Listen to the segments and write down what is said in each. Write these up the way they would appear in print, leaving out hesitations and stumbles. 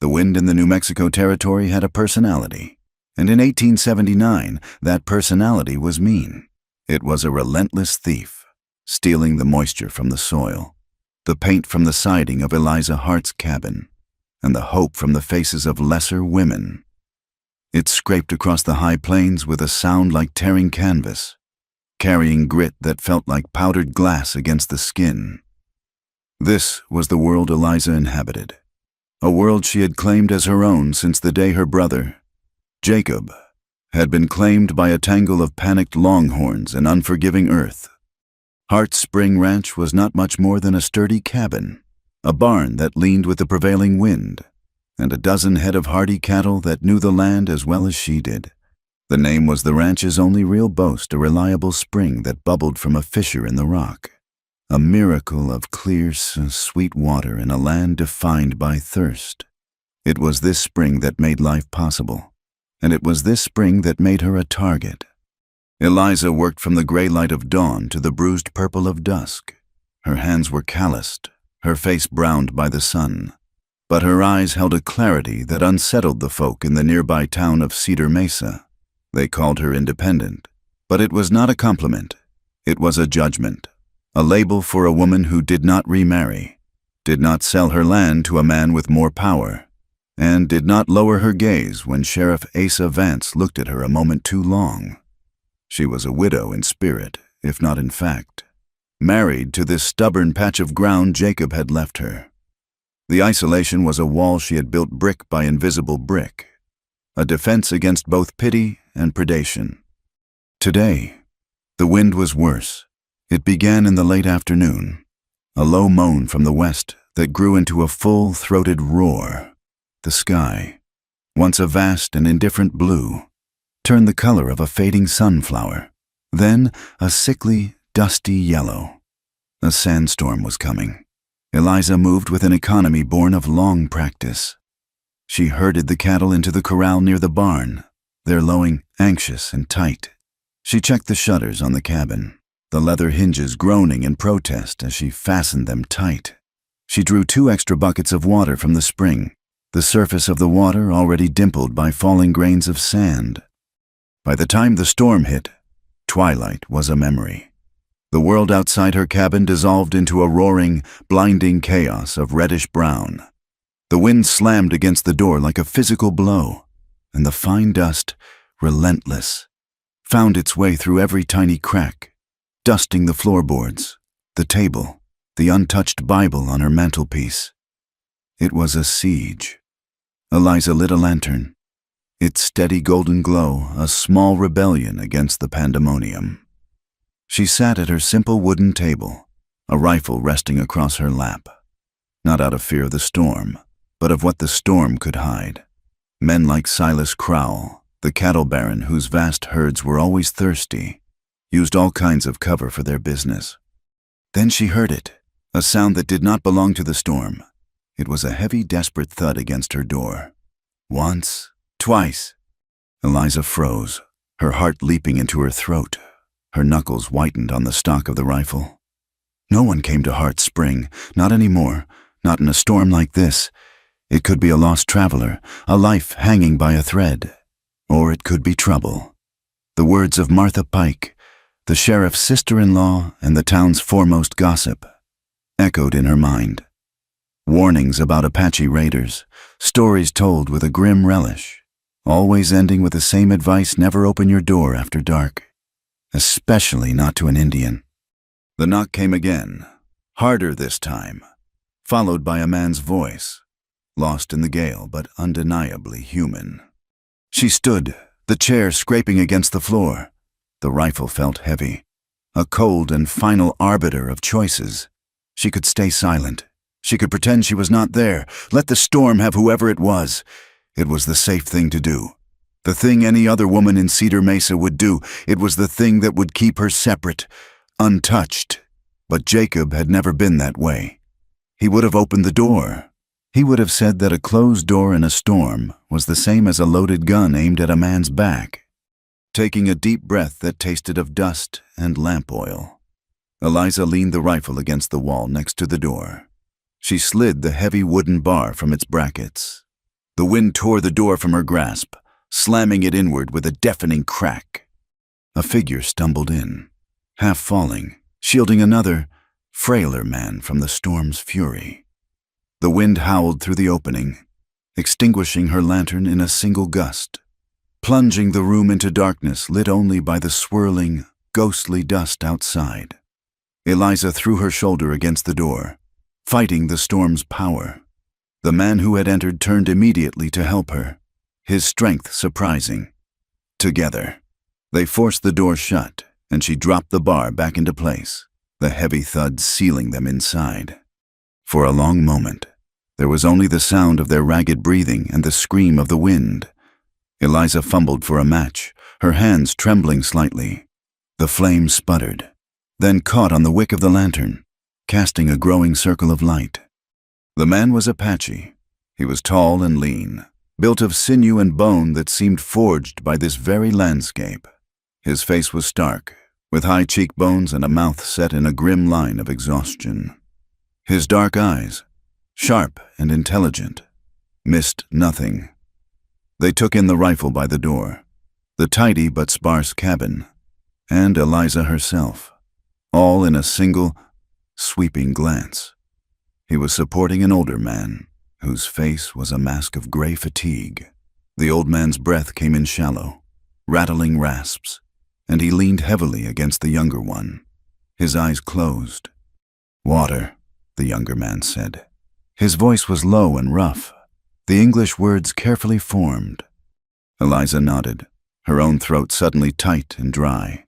The wind in the New Mexico territory had a personality, and in 1879, that personality was mean. It was a relentless thief, stealing the moisture from the soil, the paint from the siding of Eliza Hart's cabin, and the hope from the faces of lesser women. It scraped across the high plains with a sound like tearing canvas, carrying grit that felt like powdered glass against the skin. This was the world Eliza inhabited, a world she had claimed as her own since the day her brother, Jacob, had been claimed by a tangle of panicked longhorns and unforgiving earth. Hart's Spring Ranch was not much more than a sturdy cabin, a barn that leaned with the prevailing wind, and a dozen head of hardy cattle that knew the land as well as she did. The name was the ranch's only real boast, a reliable spring that bubbled from a fissure in the rock, a miracle of clear, sweet water in a land defined by thirst. It was this spring that made life possible, and it was this spring that made her a target. Eliza worked from the gray light of dawn to the bruised purple of dusk. Her hands were calloused, her face browned by the sun, but her eyes held a clarity that unsettled the folk in the nearby town of Cedar Mesa. They called her independent, but it was not a compliment. It was a judgment, a label for a woman who did not remarry, did not sell her land to a man with more power, and did not lower her gaze when Sheriff Asa Vance looked at her a moment too long. She was a widow in spirit, if not in fact, married to this stubborn patch of ground Jacob had left her. The isolation was a wall she had built brick by invisible brick, a defense against both pity and predation. Today, the wind was worse. It began in the late afternoon, a low moan from the west that grew into a full-throated roar. The sky, once a vast and indifferent blue, turned the color of a fading sunflower, then a sickly, dusty yellow. A sandstorm was coming. Eliza moved with an economy born of long practice. She herded the cattle into the corral near the barn, their lowing anxious and tight. She checked the shutters on the cabin, the leather hinges groaning in protest as she fastened them tight. She drew 2 extra buckets of water from the spring, the surface of the water already dimpled by falling grains of sand. By the time the storm hit, twilight was a memory. The world outside her cabin dissolved into a roaring, blinding chaos of reddish-brown. The wind slammed against the door like a physical blow, and the fine dust, relentless, found its way through every tiny crack, dusting the floorboards, the table, the untouched Bible on her mantelpiece. It was a siege. Eliza lit a lantern, its steady golden glow a small rebellion against the pandemonium. She sat at her simple wooden table, a rifle resting across her lap, not out of fear of the storm, but of what the storm could hide. Men like Silas Crowell, the cattle baron whose vast herds were always thirsty, used all kinds of cover for their business. Then she heard it, a sound that did not belong to the storm. It was a heavy, desperate thud against her door. Once, twice. Eliza froze, her heart leaping into her throat. Her knuckles whitened on the stock of the rifle. No one came to Heart Spring, not anymore, not in a storm like this. It could be a lost traveler, a life hanging by a thread. Or it could be trouble. The words of Martha Pike, the sheriff's sister-in-law and the town's foremost gossip, echoed in her mind. Warnings about Apache raiders, stories told with a grim relish, always ending with the same advice: never open your door after dark, especially not to an Indian. The knock came again, harder this time, followed by a man's voice, lost in the gale but undeniably human. She stood, the chair scraping against the floor. The rifle felt heavy, a cold and final arbiter of choices. She could stay silent. She could pretend she was not there. Let the storm have whoever it was. It was the safe thing to do. The thing any other woman in Cedar Mesa would do. It was the thing that would keep her separate, untouched. But Jacob had never been that way. He would have opened the door. He would have said that a closed door in a storm was the same as a loaded gun aimed at a man's back. Taking a deep breath that tasted of dust and lamp oil, Eliza leaned the rifle against the wall next to the door. She slid the heavy wooden bar from its brackets. The wind tore the door from her grasp, slamming it inward with a deafening crack. A figure stumbled in, half falling, shielding another, frailer man from the storm's fury. The wind howled through the opening, extinguishing her lantern in a single gust, plunging the room into darkness lit only by the swirling, ghostly dust outside. Eliza threw her shoulder against the door, fighting the storm's power. The man who had entered turned immediately to help her, his strength surprising. Together, they forced the door shut, and she dropped the bar back into place, the heavy thud sealing them inside. For a long moment, there was only the sound of their ragged breathing and the scream of the wind. Eliza fumbled for a match, her hands trembling slightly. The flame sputtered, then caught on the wick of the lantern, casting a growing circle of light. The man was Apache. He was tall and lean, built of sinew and bone that seemed forged by this very landscape. His face was stark, with high cheekbones and a mouth set in a grim line of exhaustion. His dark eyes, sharp and intelligent, missed nothing. They took in the rifle by the door, the tidy but sparse cabin, and Eliza herself, all in a single, sweeping glance. He was supporting an older man, whose face was a mask of gray fatigue. The old man's breath came in shallow, rattling rasps, and he leaned heavily against the younger one, his eyes closed. "Water," the younger man said. His voice was low and rough, the English words carefully formed. Eliza nodded, her own throat suddenly tight and dry.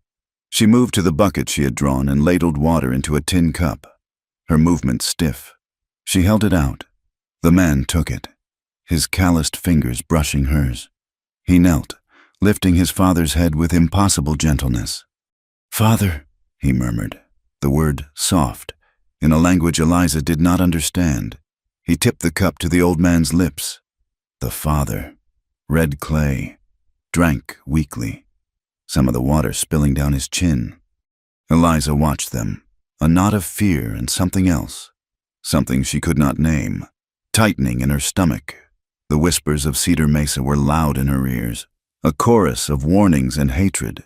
She moved to the bucket she had drawn and ladled water into a tin cup, her movement stiff. She held it out. The man took it, his calloused fingers brushing hers. He knelt, lifting his father's head with impossible gentleness. "Father," he murmured, the word soft, in a language Eliza did not understand. He tipped the cup to the old man's lips. The father, red clay, drank weakly, some of the water spilling down his chin. Eliza watched them, a knot of fear and something else, something she could not name, tightening in her stomach. The whispers of Cedar Mesa were loud in her ears, a chorus of warnings and hatred.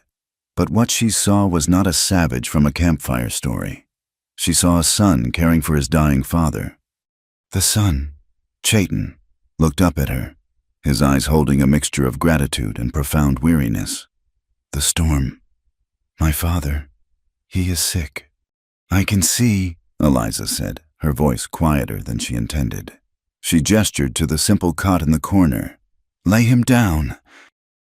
But what she saw was not a savage from a campfire story. She saw a son caring for his dying father. The son, Chayton, looked up at her, his eyes holding a mixture of gratitude and profound weariness. "The storm. My father. He is sick." "I can see," Eliza said, her voice quieter than she intended. She gestured to the simple cot in the corner. "Lay him down."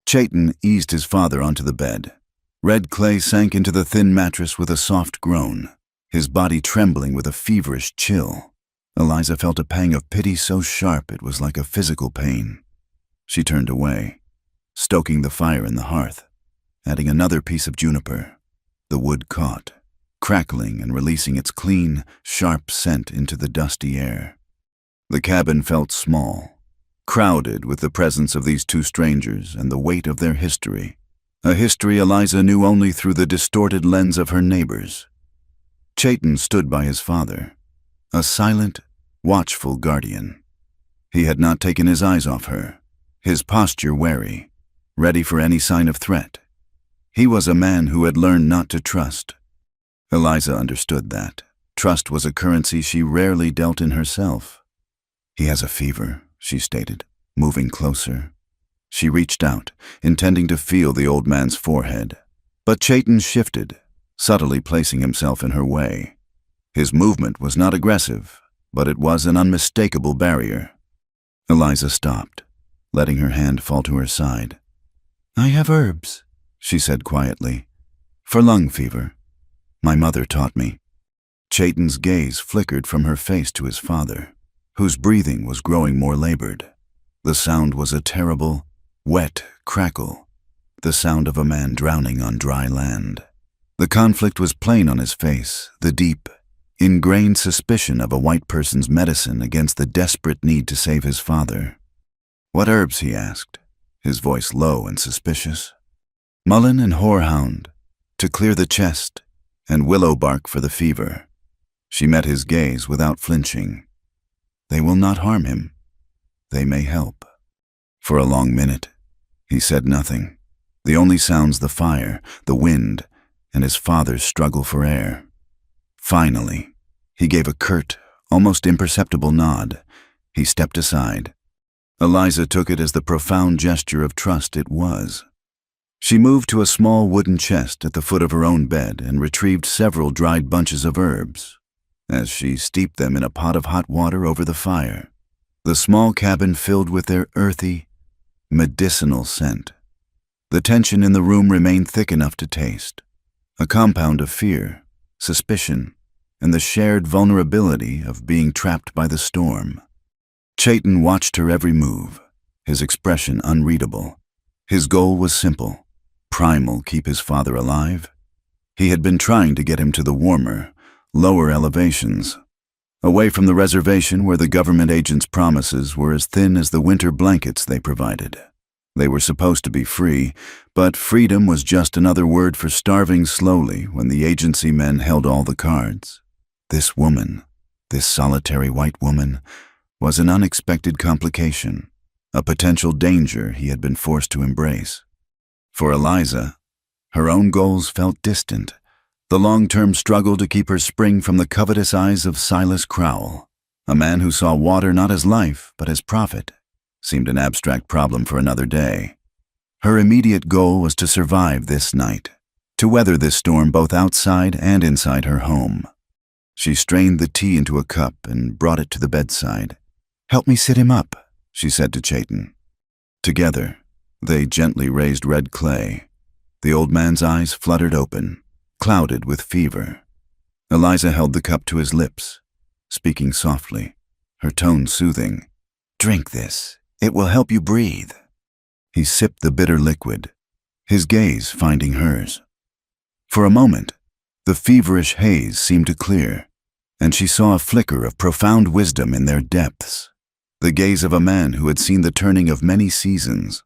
Chayton eased his father onto the bed. Red Clay sank into the thin mattress with a soft groan, his body trembling with a feverish chill. Eliza felt a pang of pity so sharp it was like a physical pain. She turned away, stoking the fire in the hearth, adding another piece of juniper. The wood caught, crackling and releasing its clean, sharp scent into the dusty air. The cabin felt small, crowded with the presence of these two strangers and the weight of their history, a history Eliza knew only through the distorted lens of her neighbors. Chayton stood by his father, a silent, watchful guardian. He had not taken his eyes off her, his posture wary, ready for any sign of threat. He was a man who had learned not to trust. Eliza understood that. Trust was a currency she rarely dealt in herself. "He has a fever," she stated, moving closer. She reached out, intending to feel the old man's forehead. But Chayton shifted, subtly placing himself in her way. His movement was not aggressive, but it was an unmistakable barrier. Eliza stopped, letting her hand fall to her side. "I have herbs," she said quietly, "for lung fever. My mother taught me." Chayton's gaze flickered from her face to his father, whose breathing was growing more labored. The sound was a terrible, wet crackle, the sound of a man drowning on dry land. The conflict was plain on his face, the deep, ingrained suspicion of a white person's medicine against the desperate need to save his father. "What herbs?" he asked, his voice low and suspicious. "Mullein and horehound, to clear the chest, and willow bark for the fever." She met his gaze without flinching. "They will not harm him. They may help." For a long minute, he said nothing. The only sounds the fire, the wind, and his father's struggle for air. Finally, he gave a curt, almost imperceptible nod. He stepped aside. Eliza took it as the profound gesture of trust it was. She moved to a small wooden chest at the foot of her own bed and retrieved several dried bunches of herbs. As she steeped them in a pot of hot water over the fire, the small cabin filled with their earthy, medicinal scent. The tension in the room remained thick enough to taste, a compound of fear, suspicion, and the shared vulnerability of being trapped by the storm. Chayton watched her every move, his expression unreadable. His goal was simple: primal, keep his father alive. He had been trying to get him to the warmer, lower elevations, away from the reservation where the government agents' promises were as thin as the winter blankets they provided. They were supposed to be free, but freedom was just another word for starving slowly when the agency men held all the cards. This woman, this solitary white woman, was an unexpected complication, a potential danger he had been forced to embrace. For Eliza, her own goals felt distant. The long-term struggle to keep her spring from the covetous eyes of Silas Crowell, a man who saw water not as life but as profit, seemed an abstract problem for another day. Her immediate goal was to survive this night, to weather this storm both outside and inside her home. She strained the tea into a cup and brought it to the bedside. "Help me sit him up," she said to Chayton. Together, they gently raised red clay. The old man's eyes fluttered open, clouded with fever. Eliza held the cup to his lips, speaking softly, her tone soothing. "Drink this. It will help you breathe." He sipped the bitter liquid, his gaze finding hers. For a moment, the feverish haze seemed to clear, and she saw a flicker of profound wisdom in their depths, the gaze of a man who had seen the turning of many seasons.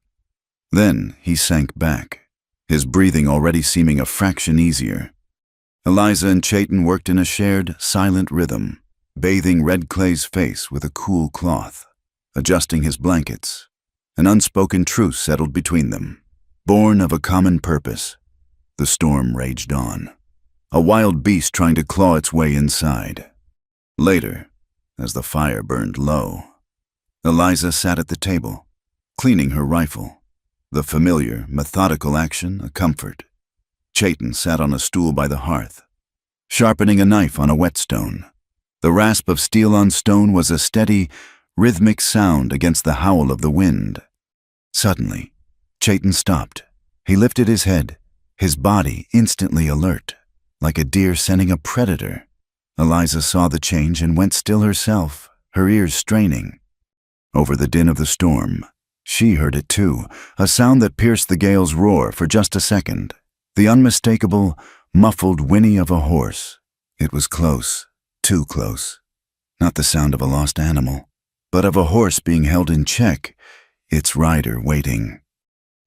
Then he sank back, his breathing already seeming a fraction easier. Eliza and Chayton worked in a shared, silent rhythm, bathing Red Clay's face with a cool cloth, adjusting his blankets. An unspoken truce settled between them, born of a common purpose. The storm raged on, a wild beast trying to claw its way inside. Later, as the fire burned low, Eliza sat at the table, cleaning her rifle, the familiar, methodical action a comfort. Chayton sat on a stool by the hearth, sharpening a knife on a whetstone. The rasp of steel on stone was a steady, rhythmic sound against the howl of the wind. Suddenly, Chayton stopped. He lifted his head, his body instantly alert, like a deer scenting a predator. Eliza saw the change and went still herself, her ears straining. Over the din of the storm, she heard it too, a sound that pierced the gale's roar for just a second, the unmistakable, muffled whinny of a horse. It was close, too close. Not the sound of a lost animal, but of a horse being held in check, its rider waiting.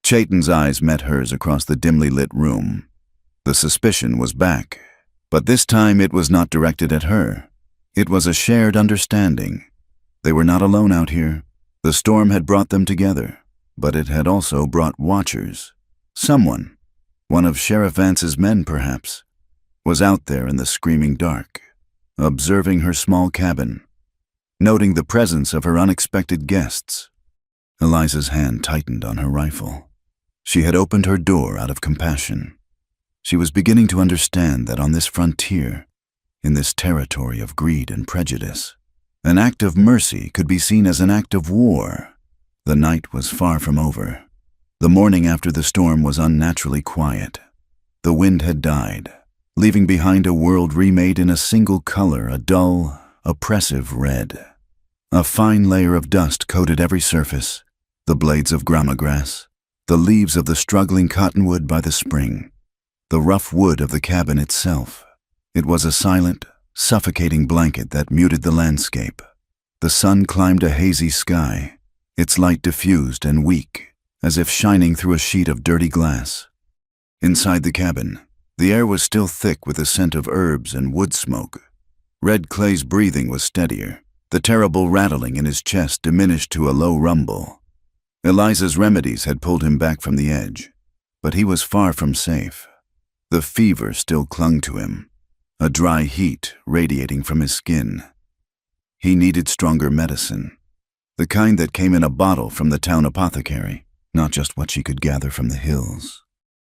Chayton's eyes met hers across the dimly lit room. The suspicion was back, but this time it was not directed at her. It was a shared understanding. They were not alone out here. The storm had brought them together, but it had also brought watchers. Someone, one of Sheriff Vance's men perhaps, was out there in the screaming dark, observing her small cabin, noting the presence of her unexpected guests. Eliza's hand tightened on her rifle. She had opened her door out of compassion. She was beginning to understand that on this frontier, in this territory of greed and prejudice, an act of mercy could be seen as an act of war. The night was far from over. The morning after the storm was unnaturally quiet. The wind had died, leaving behind a world remade in a single color, a dull, oppressive red. A fine layer of dust coated every surface, the blades of grama grass, the leaves of the struggling cottonwood by the spring, the rough wood of the cabin itself. It was a silent, suffocating blanket that muted the landscape. The sun climbed a hazy sky, its light diffused and weak, as if shining through a sheet of dirty glass. Inside the cabin, the air was still thick with the scent of herbs and wood smoke. Red Clay's breathing was steadier, the terrible rattling in his chest diminished to a low rumble. Eliza's remedies had pulled him back from the edge, but he was far from safe. The fever still clung to him, a dry heat radiating from his skin. He needed stronger medicine, the kind that came in a bottle from the town apothecary, not just what she could gather from the hills.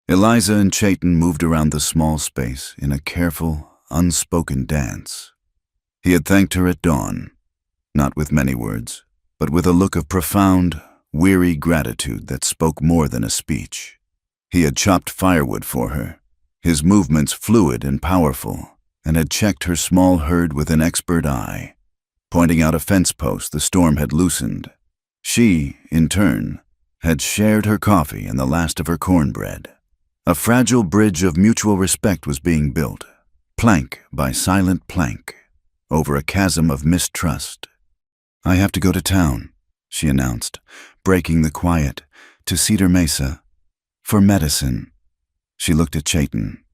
Eliza and Chayton moved around the small space in a careful, unspoken dance. He had thanked her at dawn, not with many words, but with a look of profound, weary gratitude that spoke more than a speech. He had chopped firewood for her, his movements fluid and powerful, and had checked her small herd with an expert eye, pointing out a fence post the storm had loosened. She, in turn, had shared her coffee and the last of her cornbread. A fragile bridge of mutual respect was being built, plank by silent plank, over a chasm of mistrust. "I have to go to town," she announced, breaking the quiet, "to Cedar Mesa. For medicine." She looked at Chayton.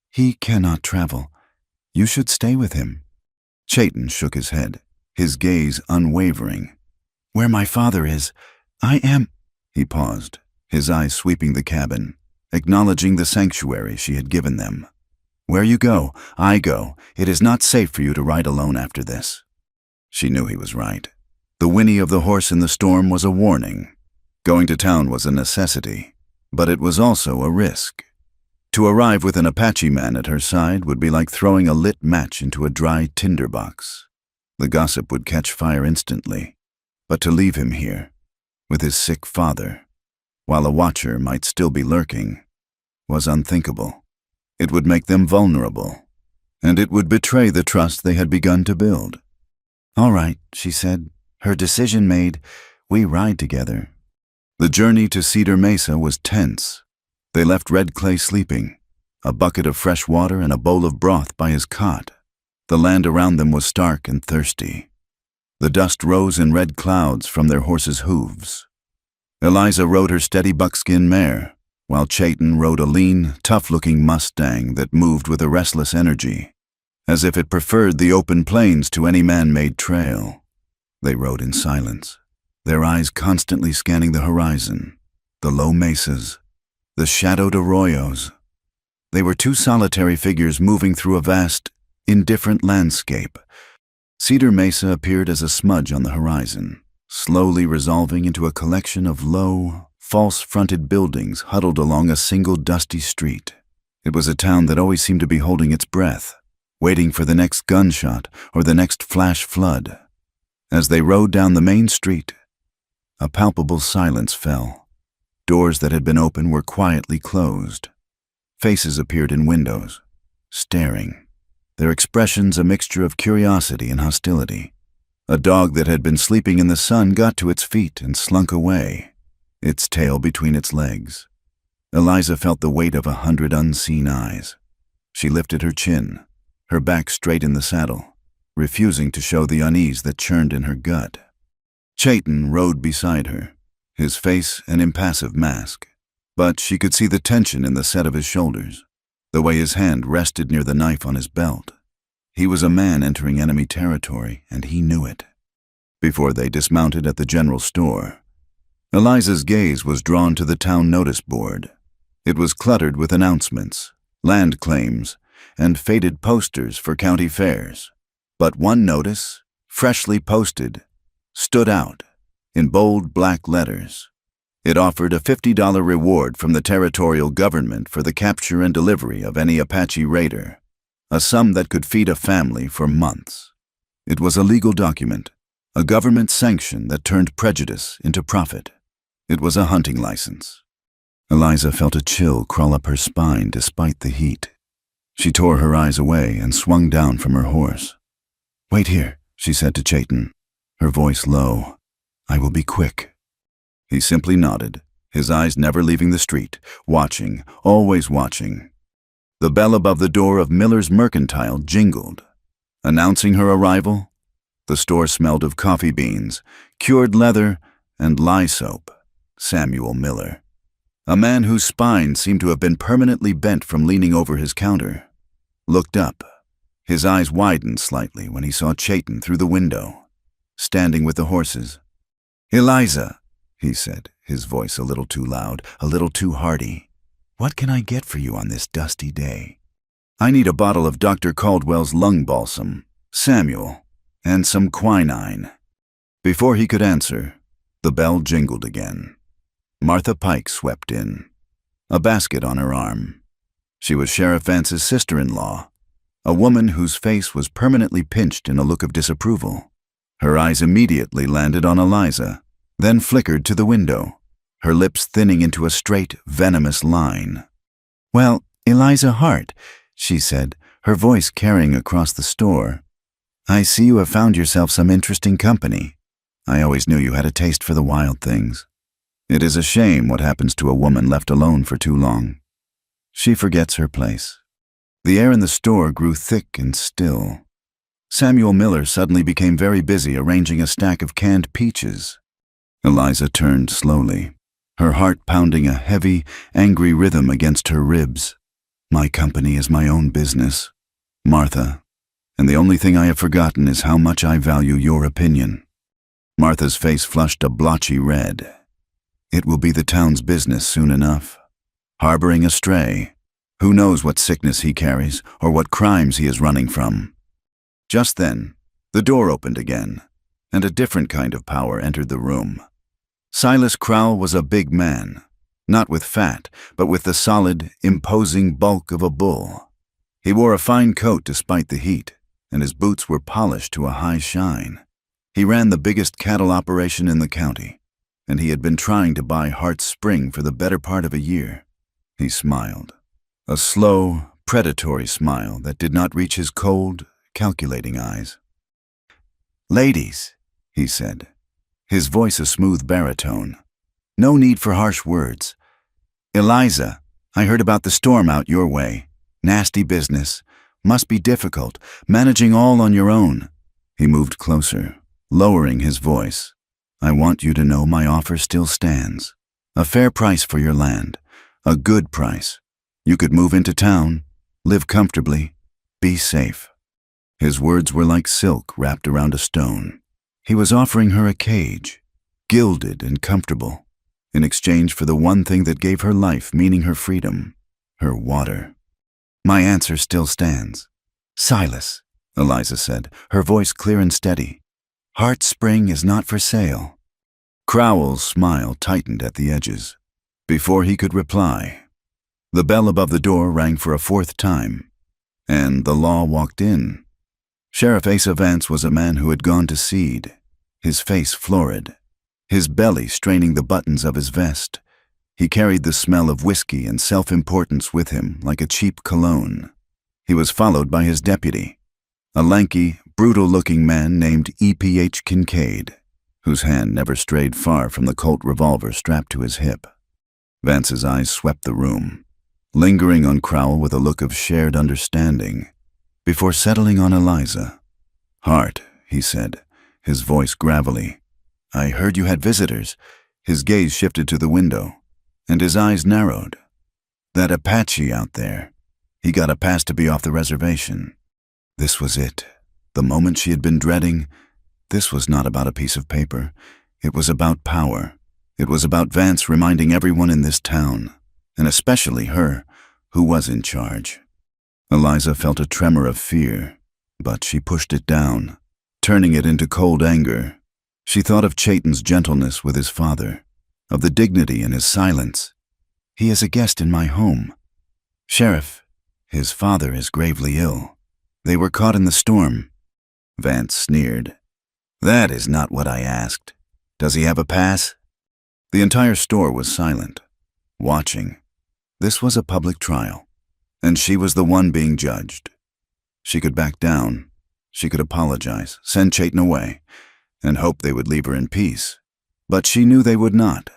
"He cannot travel. You should stay with him." Chayton shook his head, his gaze unwavering. "Where my father is, I am—" He paused, his eyes sweeping the cabin, acknowledging the sanctuary she had given them. "Where you go, I go. It is not safe for you to ride alone after this." She knew he was right. The whinny of the horse in the storm was a warning. Going to town was a necessity, but it was also a risk. To arrive with an Apache man at her side would be like throwing a lit match into a dry tinderbox. The gossip would catch fire instantly. But to leave him here, with his sick father, while a watcher might still be lurking, was unthinkable. It would make them vulnerable, and it would betray the trust they had begun to build. "All right," she said, her decision made. "We ride together." The journey to Cedar Mesa was tense. They left Red Clay sleeping, a bucket of fresh water and a bowl of broth by his cot. The land around them was stark and thirsty. The dust rose in red clouds from their horses' hooves. Eliza rode her steady buckskin mare, while Chayton rode a lean, tough-looking Mustang that moved with a restless energy, as if it preferred the open plains to any man-made trail. They rode in silence, their eyes constantly scanning the horizon, the low mesas, the shadowed arroyos. They were two solitary figures moving through a vast, indifferent landscape. Cedar Mesa appeared as a smudge on the horizon, slowly resolving into a collection of low, false-fronted buildings huddled along a single dusty street. It was a town that always seemed to be holding its breath, waiting for the next gunshot or the next flash flood. As they rode down the main street, a palpable silence fell. Doors that had been open were quietly closed. Faces appeared in windows, staring, their expressions a mixture of curiosity and hostility. A dog that had been sleeping in the sun got to its feet and slunk away, its tail between its legs. Eliza felt the weight of 100 unseen eyes. She lifted her chin, her back straight in the saddle, refusing to show the unease that churned in her gut. Chayton rode beside her, his face an impassive mask, but she could see the tension in the set of his shoulders, the way his hand rested near the knife on his belt. He was a man entering enemy territory, and he knew it. Before they dismounted at the general store, Eliza's gaze was drawn to the town notice board. It was cluttered with announcements, land claims, and faded posters for county fairs. But one notice, freshly posted, stood out in bold black letters. It offered a $50 reward from the territorial government for the capture and delivery of any Apache raider, a sum that could feed a family for months. It was a legal document, a government sanction that turned prejudice into profit. It was a hunting license. Eliza felt a chill crawl up her spine despite the heat. She tore her eyes away and swung down from her horse. "Wait here," she said to Chayton, her voice low. "I will be quick." He simply nodded, his eyes never leaving the street, watching, always watching. The bell above the door of Miller's Mercantile jingled, announcing her arrival. The store smelled of coffee beans, cured leather, and lye soap. Samuel Miller, a man whose spine seemed to have been permanently bent from leaning over his counter, looked up. His eyes widened slightly when he saw Chayton through the window, standing with the horses. "Eliza," he said, his voice a little too loud, a little too hearty. "What can I get for you on this dusty day?" "I need a bottle of Dr. Caldwell's lung balsam, Samuel, and some quinine." Before he could answer, the bell jingled again. Martha Pike swept in, a basket on her arm. She was Sheriff Vance's sister-in-law, a woman whose face was permanently pinched in a look of disapproval. Her eyes immediately landed on Eliza, then flickered to the window, her lips thinning into a straight, venomous line. "Well, Eliza Hart," she said, her voice carrying across the store, "I see you have found yourself some interesting company. I always knew you had a taste for the wild things. It is a shame what happens to a woman left alone for too long. She forgets her place." The air in the store grew thick and still. Samuel Miller suddenly became very busy arranging a stack of canned peaches. Eliza turned slowly, her heart pounding a heavy, angry rhythm against her ribs. "My company is my own business, Martha, and the only thing I have forgotten is how much I value your opinion." Martha's face flushed a blotchy red. "It will be the town's business soon enough. Harboring a stray, who knows what sickness he carries or what crimes he is running from." Just then, the door opened again, and a different kind of power entered the room. Silas Crowell was a big man, not with fat, but with the solid, imposing bulk of a bull. He wore a fine coat despite the heat, and his boots were polished to a high shine. He ran the biggest cattle operation in the county, and he had been trying to buy Hart's Spring for the better part of a year. He smiled, a slow, predatory smile that did not reach his cold, calculating eyes. "Ladies," he said, his voice a smooth baritone. "No need for harsh words. Eliza, I heard about the storm out your way. Nasty business. Must be difficult, managing all on your own." He moved closer, lowering his voice. "I want you to know my offer still stands. A fair price for your land. A good price. You could move into town, live comfortably, be safe." His words were like silk wrapped around a stone. He was offering her a cage, gilded and comfortable, in exchange for the one thing that gave her life, meaning her freedom, her water. "My answer still stands. Silas," Eliza said, her voice clear and steady. "Hart Spring is not for sale." Crowell's smile tightened at the edges. Before he could reply, the bell above the door rang for a fourth time, and the law walked in. Sheriff Asa Vance was a man who had gone to seed, his face florid, his belly straining the buttons of his vest. He carried the smell of whiskey and self-importance with him like a cheap cologne. He was followed by his deputy, a lanky, brutal-looking man named E.P.H. Kincaid, whose hand never strayed far from the Colt revolver strapped to his hip. Vance's eyes swept the room, lingering on Crowell with a look of shared understanding, before settling on Eliza. "Hart," he said, his voice gravelly. "I heard you had visitors." His gaze shifted to the window, and his eyes narrowed. "That Apache out there, he got a pass to be off the reservation." This was it, the moment she had been dreading. This was not about a piece of paper. It was about power. It was about Vance reminding everyone in this town, and especially her, who was in charge. Eliza felt a tremor of fear, but she pushed it down, turning it into cold anger. She thought of Chayton's gentleness with his father, of the dignity in his silence. "He is a guest in my home. Sheriff, his father is gravely ill. They were caught in the storm." Vance sneered. "That is not what I asked. Does he have a pass?" The entire store was silent, watching. This was a public trial, and she was the one being judged. She could back down. She could apologize, send Chayton away, and hope they would leave her in peace. But she knew they would not.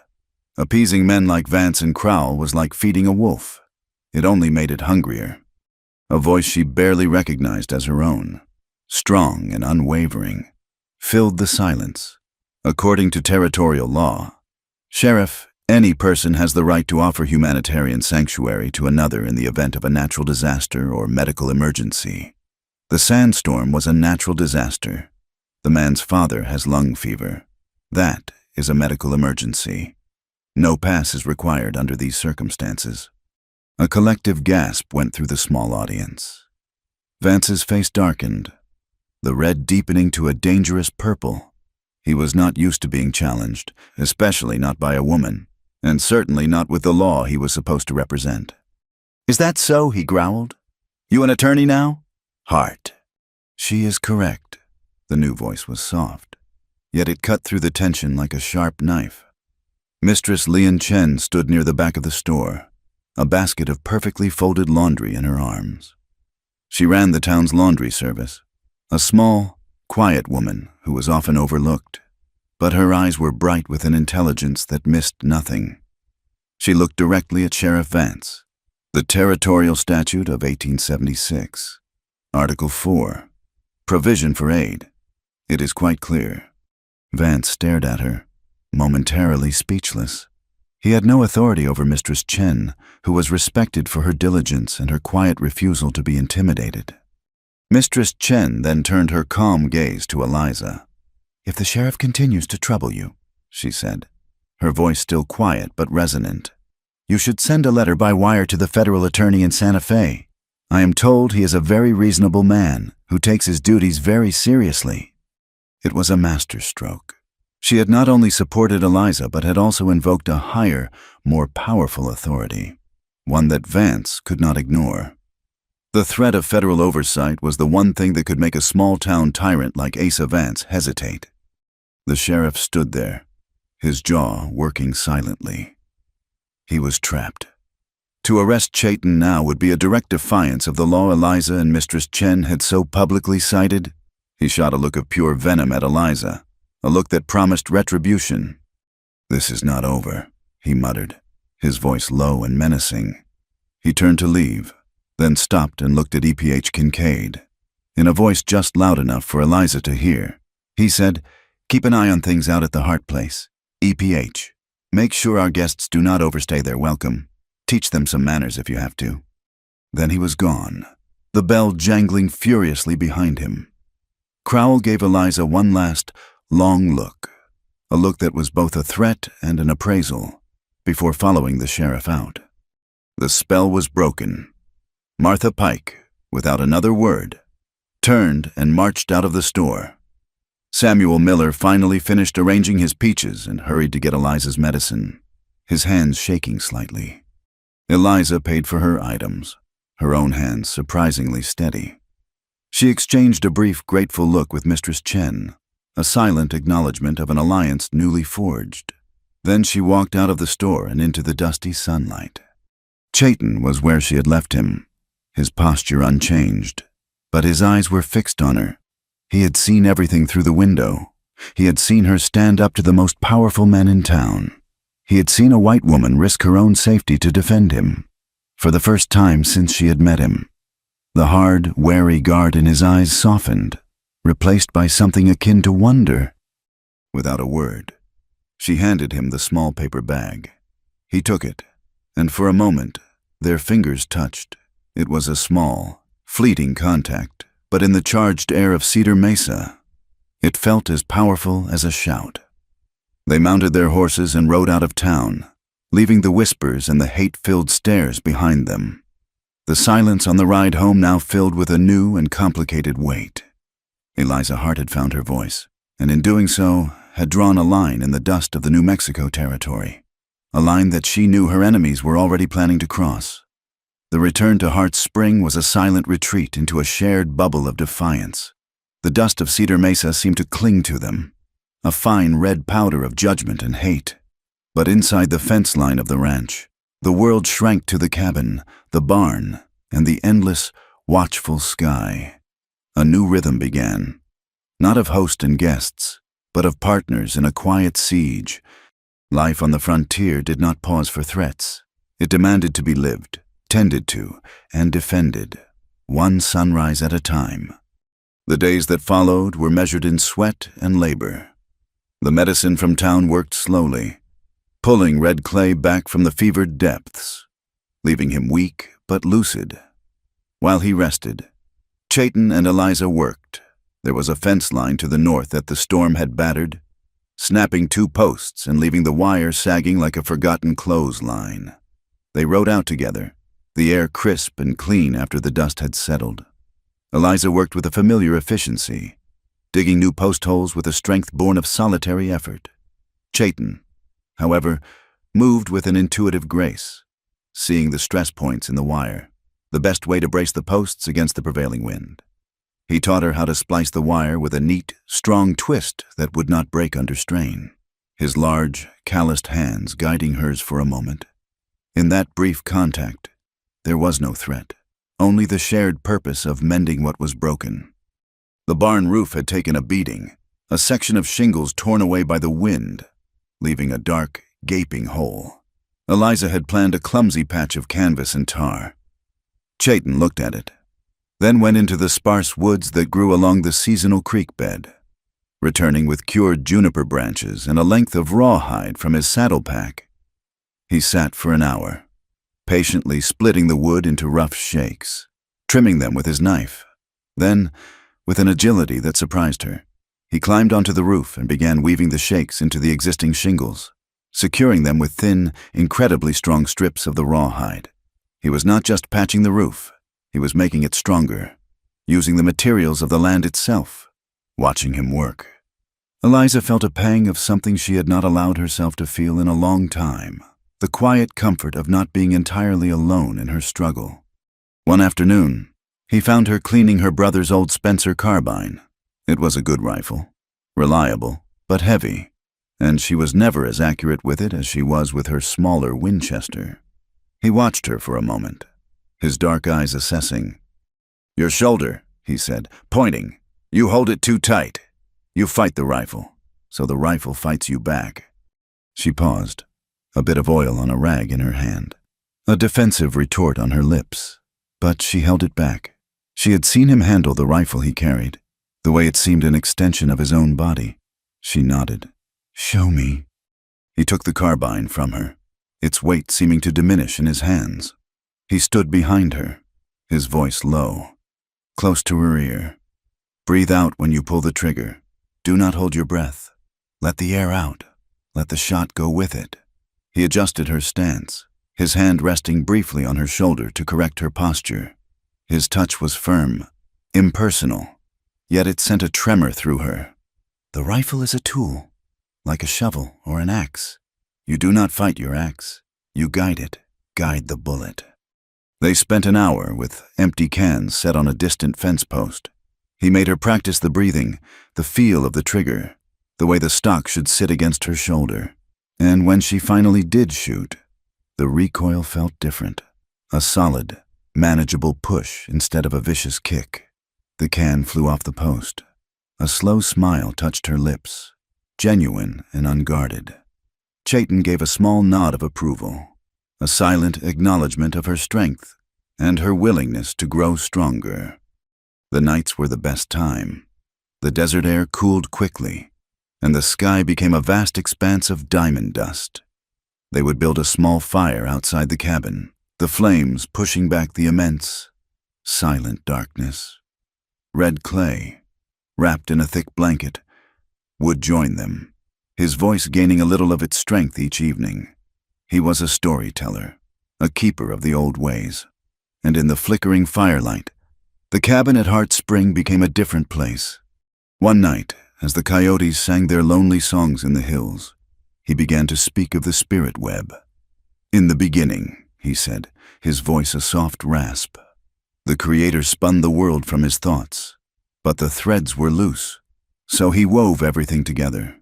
Appeasing men like Vance and Crowell was like feeding a wolf. It only made it hungrier. A voice she barely recognized as her own, strong and unwavering, filled the silence. "According to territorial law, Sheriff, any person has the right to offer humanitarian sanctuary to another in the event of a natural disaster or medical emergency. The sandstorm was a natural disaster. The man's father has lung fever. That is a medical emergency. No pass is required under these circumstances. A collective gasp went through the small audience. Vance's face darkened, the red deepening to a dangerous purple. He was not used to being challenged, especially not by a woman, and certainly not with the law he was supposed to represent. "Is that so?" he growled. "You an attorney now?" "Hart." "She is correct." The new voice was soft, yet it cut through the tension like a sharp knife. Mistress Lian Chen stood near the back of the store, a basket of perfectly folded laundry in her arms. She ran the town's laundry service, a small, quiet woman who was often overlooked, but her eyes were bright with an intelligence that missed nothing. She looked directly at Sheriff Vance. The Territorial Statute of 1876. Article 4. Provision for aid. It is quite clear. Vance stared at her, momentarily speechless. He had no authority over Mistress Chen, who was respected for her diligence and her quiet refusal to be intimidated. Mistress Chen then turned her calm gaze to Eliza. "If the sheriff continues to trouble you," she said, her voice still quiet but resonant, "you should send a letter by wire to the federal attorney in Santa Fe. I am told he is a very reasonable man who takes his duties very seriously." It was a masterstroke. She had not only supported Eliza, but had also invoked a higher, more powerful authority, one that Vance could not ignore. The threat of federal oversight was the one thing that could make a small-town tyrant like Asa Vance hesitate. The sheriff stood there, his jaw working silently. He was trapped. To arrest Chayton now would be a direct defiance of the law Eliza and Mistress Chen had so publicly cited. He shot a look of pure venom at Eliza, a look that promised retribution. "This is not over," he muttered, his voice low and menacing. He turned to leave, then stopped and looked at EPH Kincaid. In a voice just loud enough for Eliza to hear, he said, "Keep an eye on things out at the Hart place. EPH, make sure our guests do not overstay their welcome. Teach them some manners if you have to." Then he was gone, the bell jangling furiously behind him. Crowell gave Eliza one last, long look, a look that was both a threat and an appraisal, before following the sheriff out. The spell was broken. Martha Pike, without another word, turned and marched out of the store. Samuel Miller finally finished arranging his peaches and hurried to get Eliza's medicine, his hands shaking slightly. Eliza paid for her items, her own hands surprisingly steady. She exchanged a brief, grateful look with Mistress Chen, a silent acknowledgement of an alliance newly forged. Then she walked out of the store and into the dusty sunlight. Chayton was where she had left him, his posture unchanged, but his eyes were fixed on her. He had seen everything through the window. He had seen her stand up to the most powerful men in town. He had seen a white woman risk her own safety to defend him, for the first time since she had met him. The hard, wary guard in his eyes softened, replaced by something akin to wonder. Without a word, she handed him the small paper bag. He took it, and for a moment, their fingers touched. It was a small, fleeting contact, but in the charged air of Cedar Mesa, it felt as powerful as a shout. They mounted their horses and rode out of town, leaving the whispers and the hate-filled stares behind them. The silence on the ride home now filled with a new and complicated weight. Eliza Hart had found her voice, and in doing so, had drawn a line in the dust of the New Mexico territory, a line that she knew her enemies were already planning to cross. The return to Hart's Spring was a silent retreat into a shared bubble of defiance. The dust of Cedar Mesa seemed to cling to them, a fine red powder of judgment and hate. But inside the fence line of the ranch, the world shrank to the cabin, the barn, and the endless, watchful sky. A new rhythm began, not of host and guests, but of partners in a quiet siege. Life on the frontier did not pause for threats. It demanded to be lived, tended to, and defended, one sunrise at a time. The days that followed were measured in sweat and labor. The medicine from town worked slowly, pulling Red Clay back from the fevered depths, leaving him weak but lucid. While he rested, Chayton and Eliza worked. There was a fence line to the north that the storm had battered. snapping 2 posts and leaving the wire sagging like a forgotten clothesline. They rode out together, the air crisp and clean after the dust had settled. Eliza worked with a familiar efficiency, digging new post holes with a strength born of solitary effort. Chayton, however, moved with an intuitive grace, seeing the stress points in the wire, the best way to brace the posts against the prevailing wind. He taught her how to splice the wire with a neat, strong twist that would not break under strain, his large, calloused hands guiding hers for a moment. In that brief contact, there was no threat, only the shared purpose of mending what was broken. The barn roof had taken a beating, a section of shingles torn away by the wind, leaving a dark, gaping hole. Eliza had planned a clumsy patch of canvas and tar. Chayton looked at it, then went into the sparse woods that grew along the seasonal creek bed. Returning with cured juniper branches and a length of rawhide from his saddle pack, he sat for an hour, patiently splitting the wood into rough shakes, trimming them with his knife. Then, with an agility that surprised her, he climbed onto the roof and began weaving the shakes into the existing shingles, securing them with thin, incredibly strong strips of the rawhide. He was not just patching the roof, he was making it stronger, using the materials of the land itself. Watching him work, Eliza felt a pang of something she had not allowed herself to feel in a long time, the quiet comfort of not being entirely alone in her struggle. One afternoon, he found her cleaning her brother's old Spencer carbine. It was a good rifle, reliable, but heavy, and she was never as accurate with it as she was with her smaller Winchester. He watched her for a moment, his dark eyes assessing. "Your shoulder," he said, pointing. "You hold it too tight. You fight the rifle, so the rifle fights you back." She paused, a bit of oil on a rag in her hand, a defensive retort on her lips, but she held it back. She had seen him handle the rifle he carried, the way it seemed an extension of his own body. She nodded. "Show me." He took the carbine from her, its weight seeming to diminish in his hands. He stood behind her, his voice low, close to her ear. "Breathe out when you pull the trigger. Do not hold your breath. Let the air out. Let the shot go with it." He adjusted her stance, his hand resting briefly on her shoulder to correct her posture. His touch was firm, impersonal, yet it sent a tremor through her. "The rifle is a tool, like a shovel or an axe. You do not fight your axe. You guide it, guide the bullet." They spent an hour with empty cans set on a distant fence post. He made her practice the breathing, the feel of the trigger, the way the stock should sit against her shoulder. And when she finally did shoot, the recoil felt different. A solid, manageable push instead of a vicious kick. The can flew off the post. A slow smile touched her lips, genuine and unguarded. Chayton gave a small nod of approval, a silent acknowledgement of her strength and her willingness to grow stronger. The nights were the best time. The desert air cooled quickly, and the sky became a vast expanse of diamond dust. They would build a small fire outside the cabin, the flames pushing back the immense, silent darkness. Red Clay, wrapped in a thick blanket, would join them, his voice gaining a little of its strength each evening. He was a storyteller, a keeper of the old ways, and in the flickering firelight, the cabin at Heart Spring became a different place. One night, as the coyotes sang their lonely songs in the hills, he began to speak of the spirit web. "In the beginning," he said, his voice a soft rasp, "the Creator spun the world from his thoughts, but the threads were loose, so he wove everything together.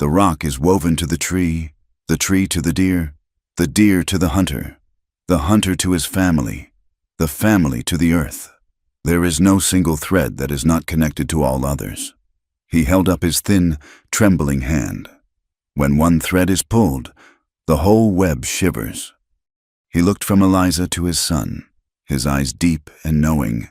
The rock is woven to the tree to the deer to the hunter to his family, the family to the earth. There is no single thread that is not connected to all others." He held up his thin, trembling hand. "When one thread is pulled, the whole web shivers." He looked from Eliza to his son, his eyes deep and knowing.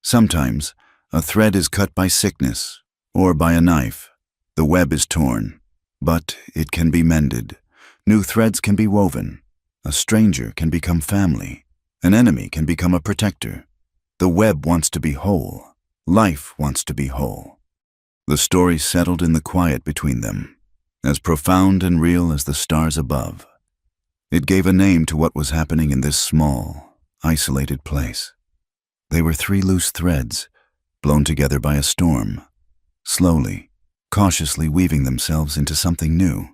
Sometimes, a thread is cut by sickness, or by a knife. The web is torn, but it can be mended. New threads can be woven. A stranger can become family. An enemy can become a protector. The web wants to be whole. Life wants to be whole. The story settled in the quiet between them. as profound and real as the stars above. It gave a name to what was happening in this small, isolated place. They were three loose threads, blown together by a storm, slowly, cautiously weaving themselves into something new.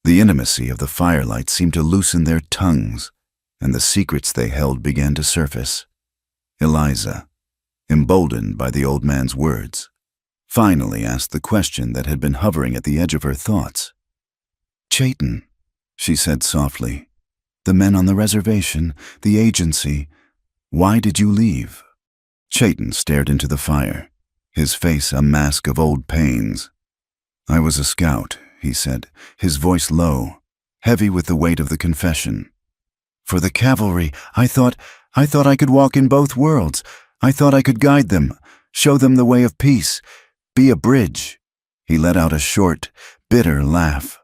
The intimacy of the firelight seemed to loosen their tongues, and the secrets they held began to surface. Eliza, emboldened by the old man's words, finally asked the question that had been hovering at the edge of her thoughts. "Chayton," she said softly, "the men on the reservation, the agency, why did you leave?" Chayton stared into the fire, his face a mask of old pains. "I was a scout," he said, his voice low, heavy with the weight of the confession. "For the cavalry, I thought I could walk in both worlds. I thought I could guide them, show them the way of peace, be a bridge." He let out a short, bitter laugh.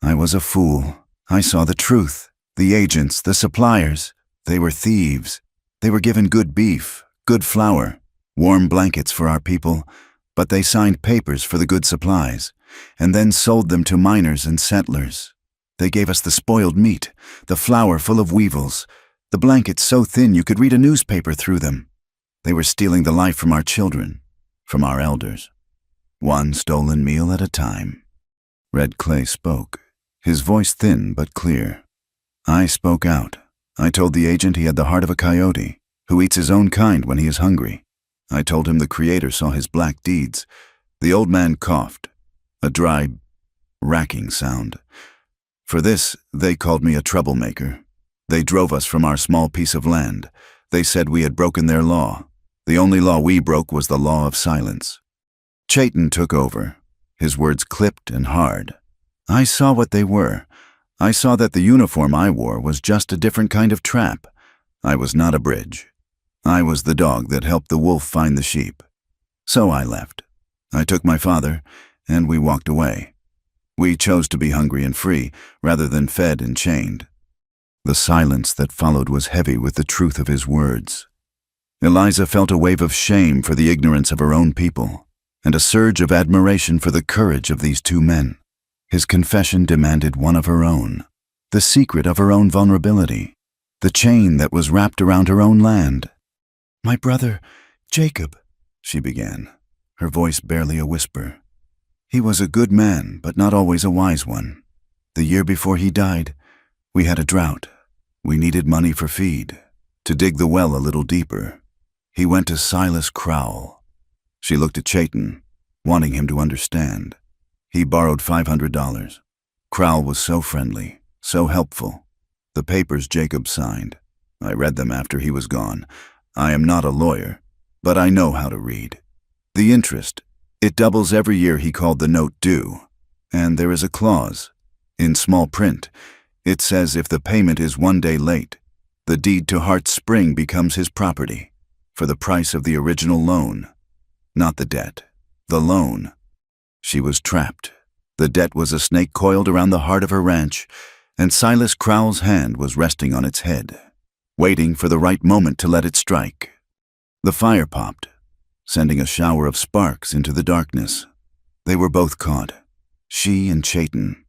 "I was a fool. I saw the truth. The agents, the suppliers, they were thieves. They were given good beef, good flour, warm blankets for our people, but they signed papers for the good supplies, and then sold them to miners and settlers. They gave us the spoiled meat, the flour full of weevils, the blankets so thin you could read a newspaper through them. They were stealing the life from our children, from our elders. One stolen meal at a time." Red Clay spoke, his voice thin but clear. "I spoke out. I told the agent he had the heart of a coyote, who eats his own kind when he is hungry. I told him the Creator saw his black deeds." The old man coughed, a dry, racking sound. "For this, they called me a troublemaker. They drove us from our small piece of land. They said we had broken their law. The only law we broke was the law of silence." Chayton took over, his words clipped and hard. "I saw what they were. I saw that the uniform I wore was just a different kind of trap. I was not a bridge. I was the dog that helped the wolf find the sheep. So I left. I took my father, and we walked away. We chose to be hungry and free, rather than fed and chained." The silence that followed was heavy with the truth of his words. Eliza felt a wave of shame for the ignorance of her own people, and a surge of admiration for the courage of these two men. His confession demanded one of her own, the secret of her own vulnerability, the chain that was wrapped around her own land. "My brother, Jacob," she began, her voice barely a whisper. "He was a good man, but not always a wise one. The year before he died, we had a drought. We needed money for feed, to dig the well a little deeper. He went to Silas Crowell." She looked at Chayton, wanting him to understand. "He borrowed $500. Crowell was so friendly, so helpful. The papers Jacob signed. I read them after he was gone. I am not a lawyer, but I know how to read. The interest, it doubles every year he called the note due. And there is a clause, in small print. It says if the payment is 1 day late, the deed to Hart's Spring becomes his property, for the price of the original loan. Not the debt, the loan." She was trapped. The debt was a snake coiled around the heart of her ranch, and Silas Crowell's hand was resting on its head, waiting for the right moment to let it strike. The fire popped, sending a shower of sparks into the darkness. They were both caught, she and Chayton.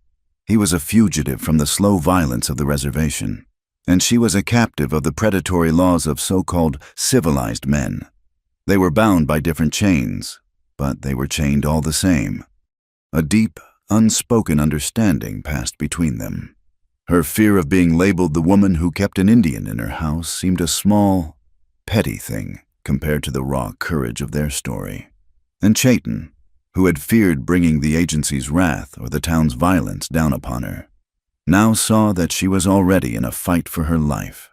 He was a fugitive from the slow violence of the reservation, and she was a captive of the predatory laws of so-called civilized men. They were bound by different chains, but they were chained all the same. A deep, unspoken understanding passed between them. Her fear of being labeled the woman who kept an Indian in her house seemed a small, petty thing compared to the raw courage of their story. And Chayton, who had feared bringing the agency's wrath or the town's violence down upon her, now saw that she was already in a fight for her life.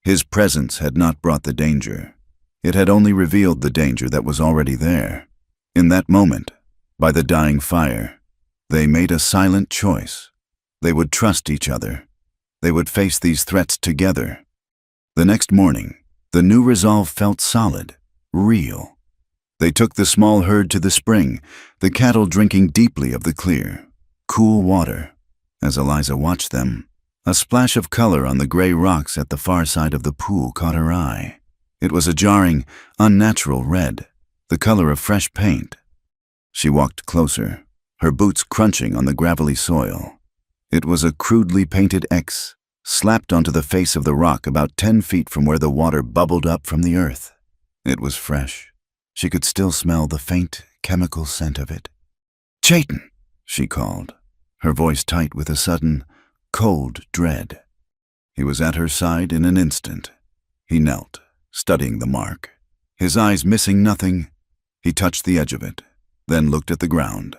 His presence had not brought the danger. It had only revealed the danger that was already there. In that moment, by the dying fire, they made a silent choice. They would trust each other. They would face these threats together. The next morning, the new resolve felt solid, real. They took the small herd to the spring, the cattle drinking deeply of the clear, cool water. As Eliza watched them, a splash of color on the gray rocks at the far side of the pool caught her eye. It was a jarring, unnatural red, the color of fresh paint. She walked closer, her boots crunching on the gravelly soil. It was a crudely painted X, slapped onto the face of the rock about 10 feet from where the water bubbled up from the earth. It was fresh. She could still smell the faint, chemical scent of it. "Chayton," she called, her voice tight with a sudden, cold dread. He was at her side in an instant. He knelt, studying the mark. His eyes missing nothing, he touched the edge of it, then looked at the ground,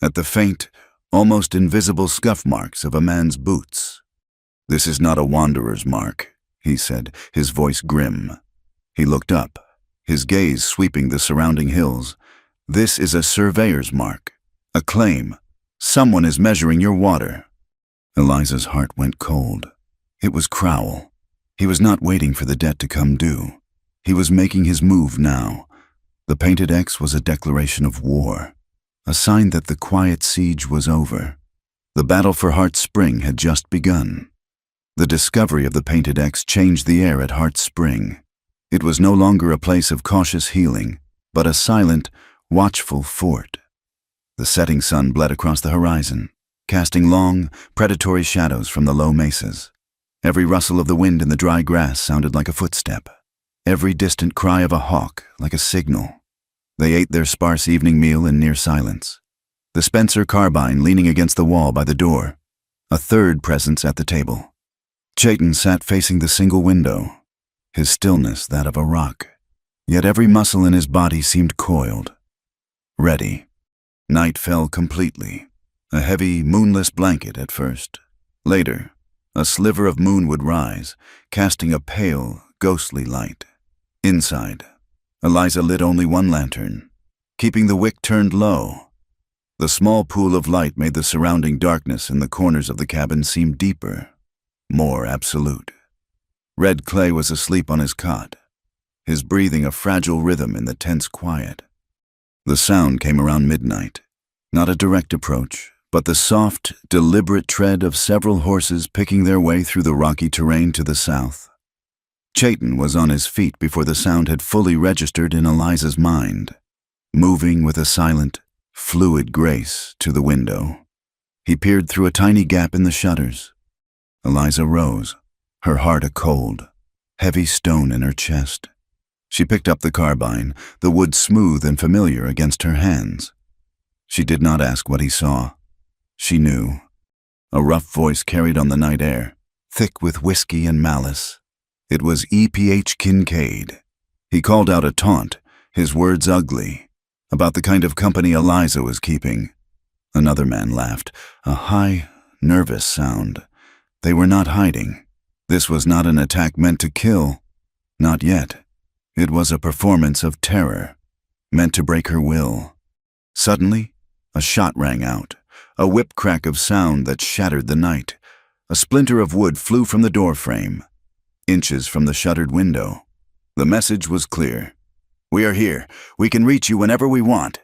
at the faint, almost invisible scuff marks of a man's boots. "This is not a wanderer's mark," he said, his voice grim. He looked up, his gaze sweeping the surrounding hills. "This is a surveyor's mark, a claim. Someone is measuring your water." Eliza's heart went cold. It was Crowell. He was not waiting for the debt to come due. He was making his move now. The painted X was a declaration of war, a sign that the quiet siege was over. The battle for Hart Spring had just begun. The discovery of the painted X changed the air at Hart Spring. It was no longer a place of cautious healing, but a silent, watchful fort. The setting sun bled across the horizon, casting long, predatory shadows from the low mesas. Every rustle of the wind in the dry grass sounded like a footstep. Every distant cry of a hawk like a signal. They ate their sparse evening meal in near silence. The Spencer carbine leaning against the wall by the door. A third presence at the table. Chayton sat facing the single window, his stillness that of a rock. Yet every muscle in his body seemed coiled. Ready. Night fell completely. A heavy, moonless blanket at first. Later, a sliver of moon would rise, casting a pale, ghostly light. Inside, Eliza lit only one lantern, keeping the wick turned low. The small pool of light made the surrounding darkness in the corners of the cabin seem deeper, more absolute. Red Clay was asleep on his cot, his breathing a fragile rhythm in the tense quiet. The sound came around midnight, not a direct approach, but the soft, deliberate tread of several horses picking their way through the rocky terrain to the south. Chayton was on his feet before the sound had fully registered in Eliza's mind, moving with a silent, fluid grace to the window. He peered through a tiny gap in the shutters. Eliza rose, her heart a cold, heavy stone in her chest. She picked up the carbine, the wood smooth and familiar against her hands. She did not ask what he saw. She knew. A rough voice carried on the night air, thick with whiskey and malice. It was E.P.H. Kincaid. He called out a taunt, his words ugly, about the kind of company Eliza was keeping. Another man laughed, a high, nervous sound. They were not hiding. This was not an attack meant to kill. Not yet. It was a performance of terror, meant to break her will. Suddenly, a shot rang out, a whip crack of sound that shattered the night. A splinter of wood flew from the door frame, inches from the shuttered window. The message was clear. "We are here. We can reach you whenever we want."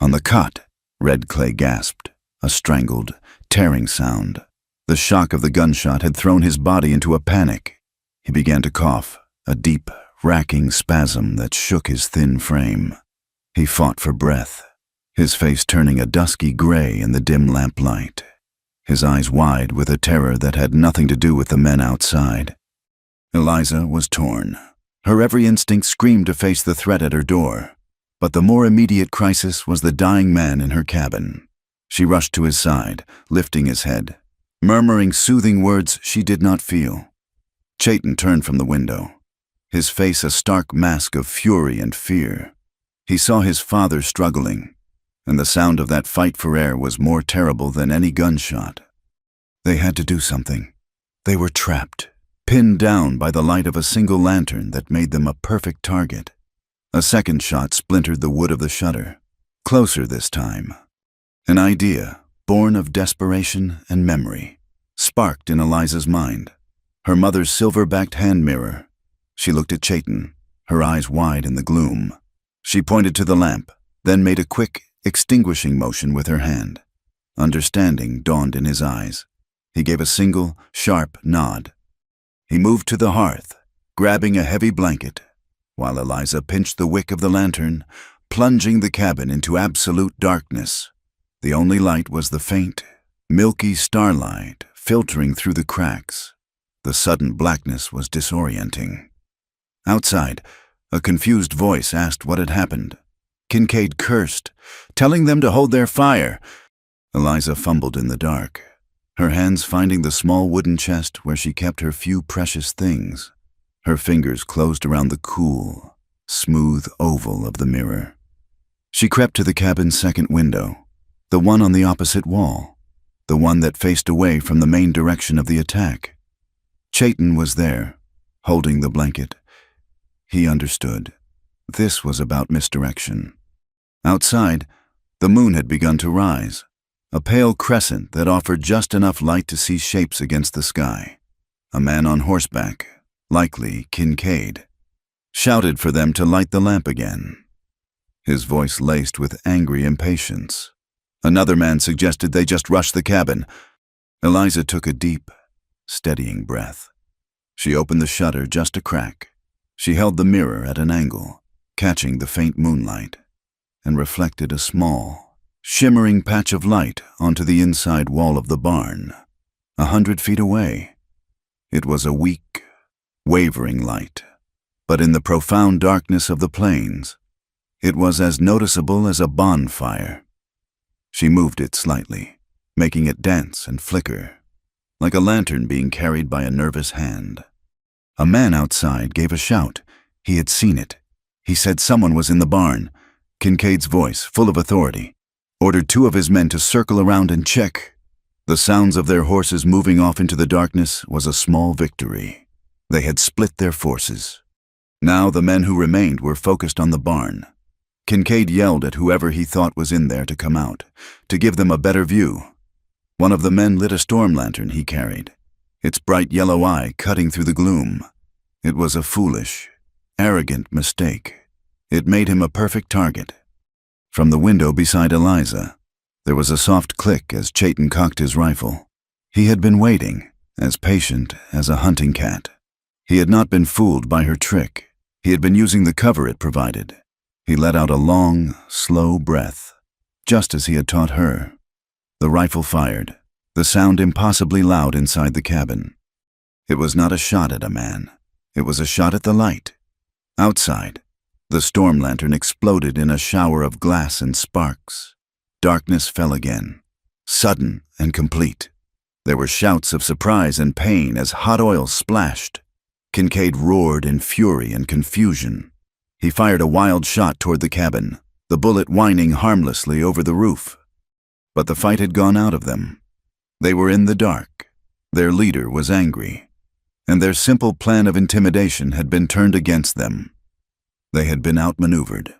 On the cot, Red Clay gasped, a strangled, tearing sound. The shock of the gunshot had thrown his body into a panic. He began to cough, a deep, racking spasm that shook his thin frame. He fought for breath, his face turning a dusky gray in the dim lamplight, his eyes wide with a terror that had nothing to do with the men outside. Eliza was torn. Her every instinct screamed to face the threat at her door, but the more immediate crisis was the dying man in her cabin. She rushed to his side, lifting his head, murmuring soothing words she did not feel. Chayton turned from the window, his face a stark mask of fury and fear. He saw his father struggling, and the sound of that fight for air was more terrible than any gunshot. They had to do something. They were trapped, pinned down by the light of a single lantern that made them a perfect target. A second shot splintered the wood of the shutter, closer this time. An idea, born of desperation and memory, sparked in Eliza's mind. Her mother's silver-backed hand mirror. She looked at Chayton, her eyes wide in the gloom. She pointed to the lamp, then made a quick, extinguishing motion with her hand. Understanding dawned in his eyes. He gave a single, sharp nod. He moved to the hearth, grabbing a heavy blanket, while Eliza pinched the wick of the lantern, plunging the cabin into absolute darkness. The only light was the faint, milky starlight filtering through the cracks. The sudden blackness was disorienting. Outside, a confused voice asked what had happened. Kincaid cursed, telling them to hold their fire. Eliza fumbled in the dark, her hands finding the small wooden chest where she kept her few precious things. Her fingers closed around the cool, smooth oval of the mirror. She crept to the cabin's second window, the one on the opposite wall, the one that faced away from the main direction of the attack. Chayton was there, holding the blanket. He understood. This was about misdirection. Outside, the moon had begun to rise, a pale crescent that offered just enough light to see shapes against the sky. A man on horseback, likely Kincaid, shouted for them to light the lamp again, his voice laced with angry impatience. Another man suggested they just rush the cabin. Eliza took a deep, steadying breath. She opened the shutter just a crack. She held the mirror at an angle, catching the faint moonlight, and reflected a small, shimmering patch of light onto the inside wall of the barn, 100 feet away. It was a weak, wavering light, but in the profound darkness of the plains, it was as noticeable as a bonfire. She moved it slightly, making it dance and flicker, like a lantern being carried by a nervous hand. A man outside gave a shout. He had seen it. He said someone was in the barn. Kincaid's voice, full of authority, ordered 2 of his men to circle around and check. The sounds of their horses moving off into the darkness was a small victory. They had split their forces. Now the men who remained were focused on the barn. Kincaid yelled at whoever he thought was in there to come out, to give them a better view. One of the men lit a storm lantern he carried, its bright yellow eye cutting through the gloom. It was a foolish, arrogant mistake. It made him a perfect target. From the window beside Eliza, there was a soft click as Chayton cocked his rifle. He had been waiting, as patient as a hunting cat. He had not been fooled by her trick. He had been using the cover it provided. He let out a long, slow breath, just as he had taught her. The rifle fired, the sound impossibly loud inside the cabin. It was not a shot at a man. It was a shot at the light. Outside, the storm lantern exploded in a shower of glass and sparks. Darkness fell again, sudden and complete. There were shouts of surprise and pain as hot oil splashed. Kincaid roared in fury and confusion. He fired a wild shot toward the cabin, the bullet whining harmlessly over the roof. But the fight had gone out of them. They were in the dark. Their leader was angry, and their simple plan of intimidation had been turned against them. They had been outmaneuvered.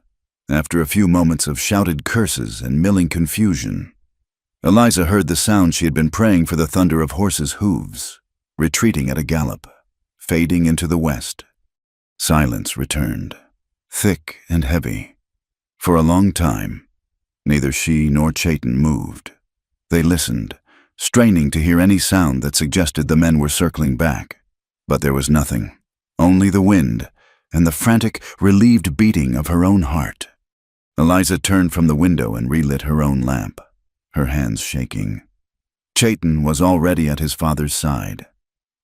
After a few moments of shouted curses and milling confusion, Eliza heard the sound she had been praying for, the thunder of horses' hooves, retreating at a gallop, fading into the west. Silence returned, thick and heavy. For a long time, neither she nor Chayton moved. They listened, straining to hear any sound that suggested the men were circling back. But there was nothing, only the wind and the frantic, relieved beating of her own heart. Eliza turned from the window and relit her own lamp, her hands shaking. Chayton was already at his father's side.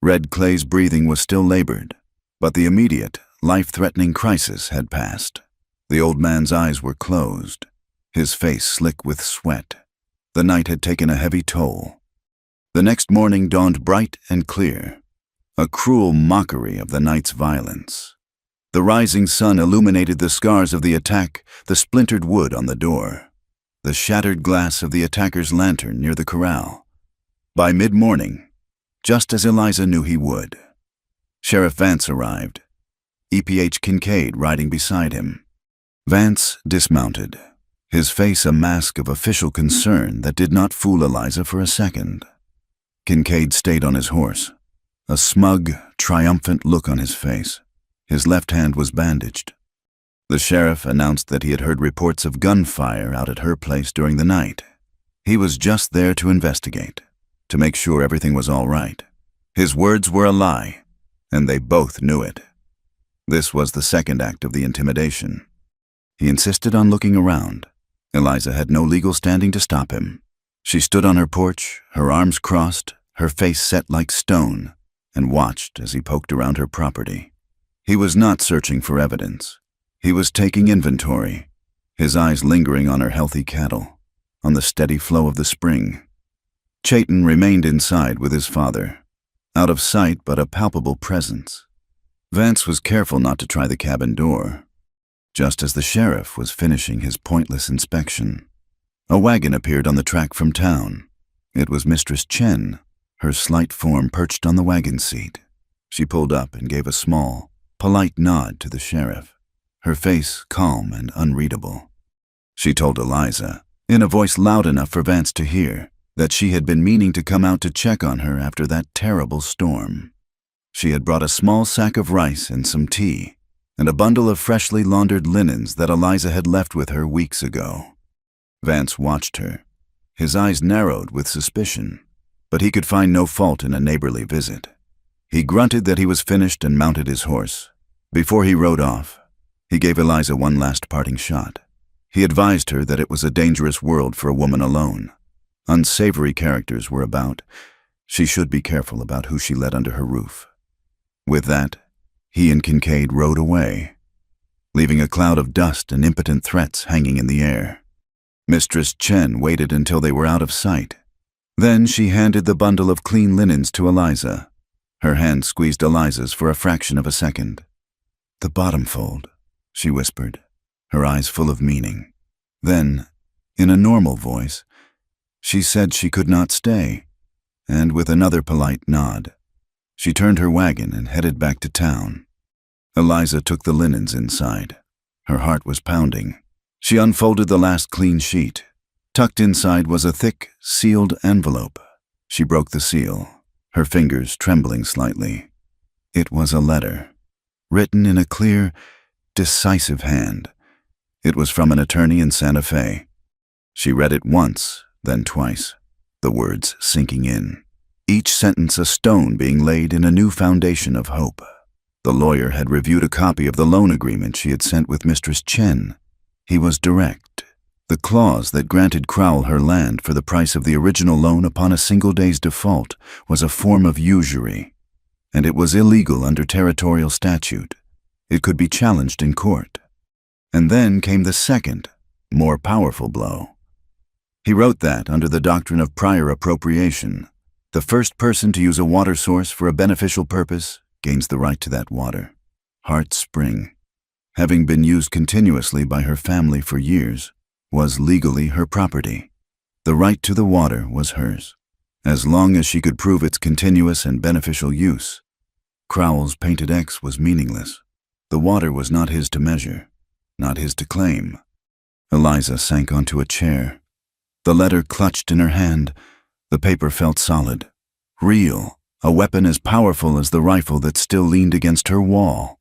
Red Clay's breathing was still labored, but the immediate, life-threatening crisis had passed. The old man's eyes were closed, his face slick with sweat. The night had taken a heavy toll. The next morning dawned bright and clear, a cruel mockery of the night's violence. The rising sun illuminated the scars of the attack, the splintered wood on the door, the shattered glass of the attacker's lantern near the corral. By mid-morning, just as Eliza knew he would, Sheriff Vance arrived, EPH Kincaid riding beside him. Vance dismounted, his face a mask of official concern that did not fool Eliza for a second. Kincaid stayed on his horse, a smug, triumphant look on his face. His left hand was bandaged. The sheriff announced that he had heard reports of gunfire out at her place during the night. He was just there to investigate, to make sure everything was all right. His words were a lie, and they both knew it. This was the second act of the intimidation. He insisted on looking around, Eliza had no legal standing to stop him. She stood on her porch, her arms crossed, her face set like stone, and watched as he poked around her property. He was not searching for evidence. He was taking inventory, his eyes lingering on her healthy cattle, on the steady flow of the spring. Chayton remained inside with his father, out of sight but a palpable presence. Vance was careful not to try the cabin door. Just as the sheriff was finishing his pointless inspection, a wagon appeared on the track from town. It was Mistress Chen, her slight form perched on the wagon seat. She pulled up and gave a small, polite nod to the sheriff, her face calm and unreadable. She told Eliza, in a voice loud enough for Vance to hear, that she had been meaning to come out to check on her after that terrible storm. She had brought a small sack of rice and some tea, and a bundle of freshly laundered linens that Eliza had left with her weeks ago. Vance watched her. His eyes narrowed with suspicion, but he could find no fault in a neighborly visit. He grunted that he was finished and mounted his horse. Before he rode off, he gave Eliza one last parting shot. He advised her that it was a dangerous world for a woman alone. Unsavory characters were about. She should be careful about who she let under her roof. With that, he and Kincaid rode away, leaving a cloud of dust and impotent threats hanging in the air. Mistress Chen waited until they were out of sight. Then she handed the bundle of clean linens to Eliza. Her hand squeezed Eliza's for a fraction of a second. "The bottom fold," she whispered, her eyes full of meaning. Then, in a normal voice, she said she could not stay, and with another polite nod, she turned her wagon and headed back to town. Eliza took the linens inside. Her heart was pounding. She unfolded the last clean sheet. Tucked inside was a thick, sealed envelope. She broke the seal, her fingers trembling slightly. It was a letter, written in a clear, decisive hand. It was from an attorney in Santa Fe. She read it once, then twice, the words sinking in, each sentence a stone being laid in a new foundation of hope. The lawyer had reviewed a copy of the loan agreement she had sent with Mistress Chen. He was direct. The clause that granted Crowell her land for the price of the original loan upon a single day's default was a form of usury, and it was illegal under territorial statute. It could be challenged in court. And then came the second, more powerful blow. He wrote that, under the doctrine of prior appropriation, the first person to use a water source for a beneficial purpose gains the right to that water. Heart Spring, having been used continuously by her family for years, was legally her property. The right to the water was hers, as long as she could prove its continuous and beneficial use. Crowell's painted X was meaningless. The water was not his to measure, not his to claim. Eliza sank onto a chair. The letter clutched in her hand. The paper felt solid, real, a weapon as powerful as the rifle that still leaned against her wall.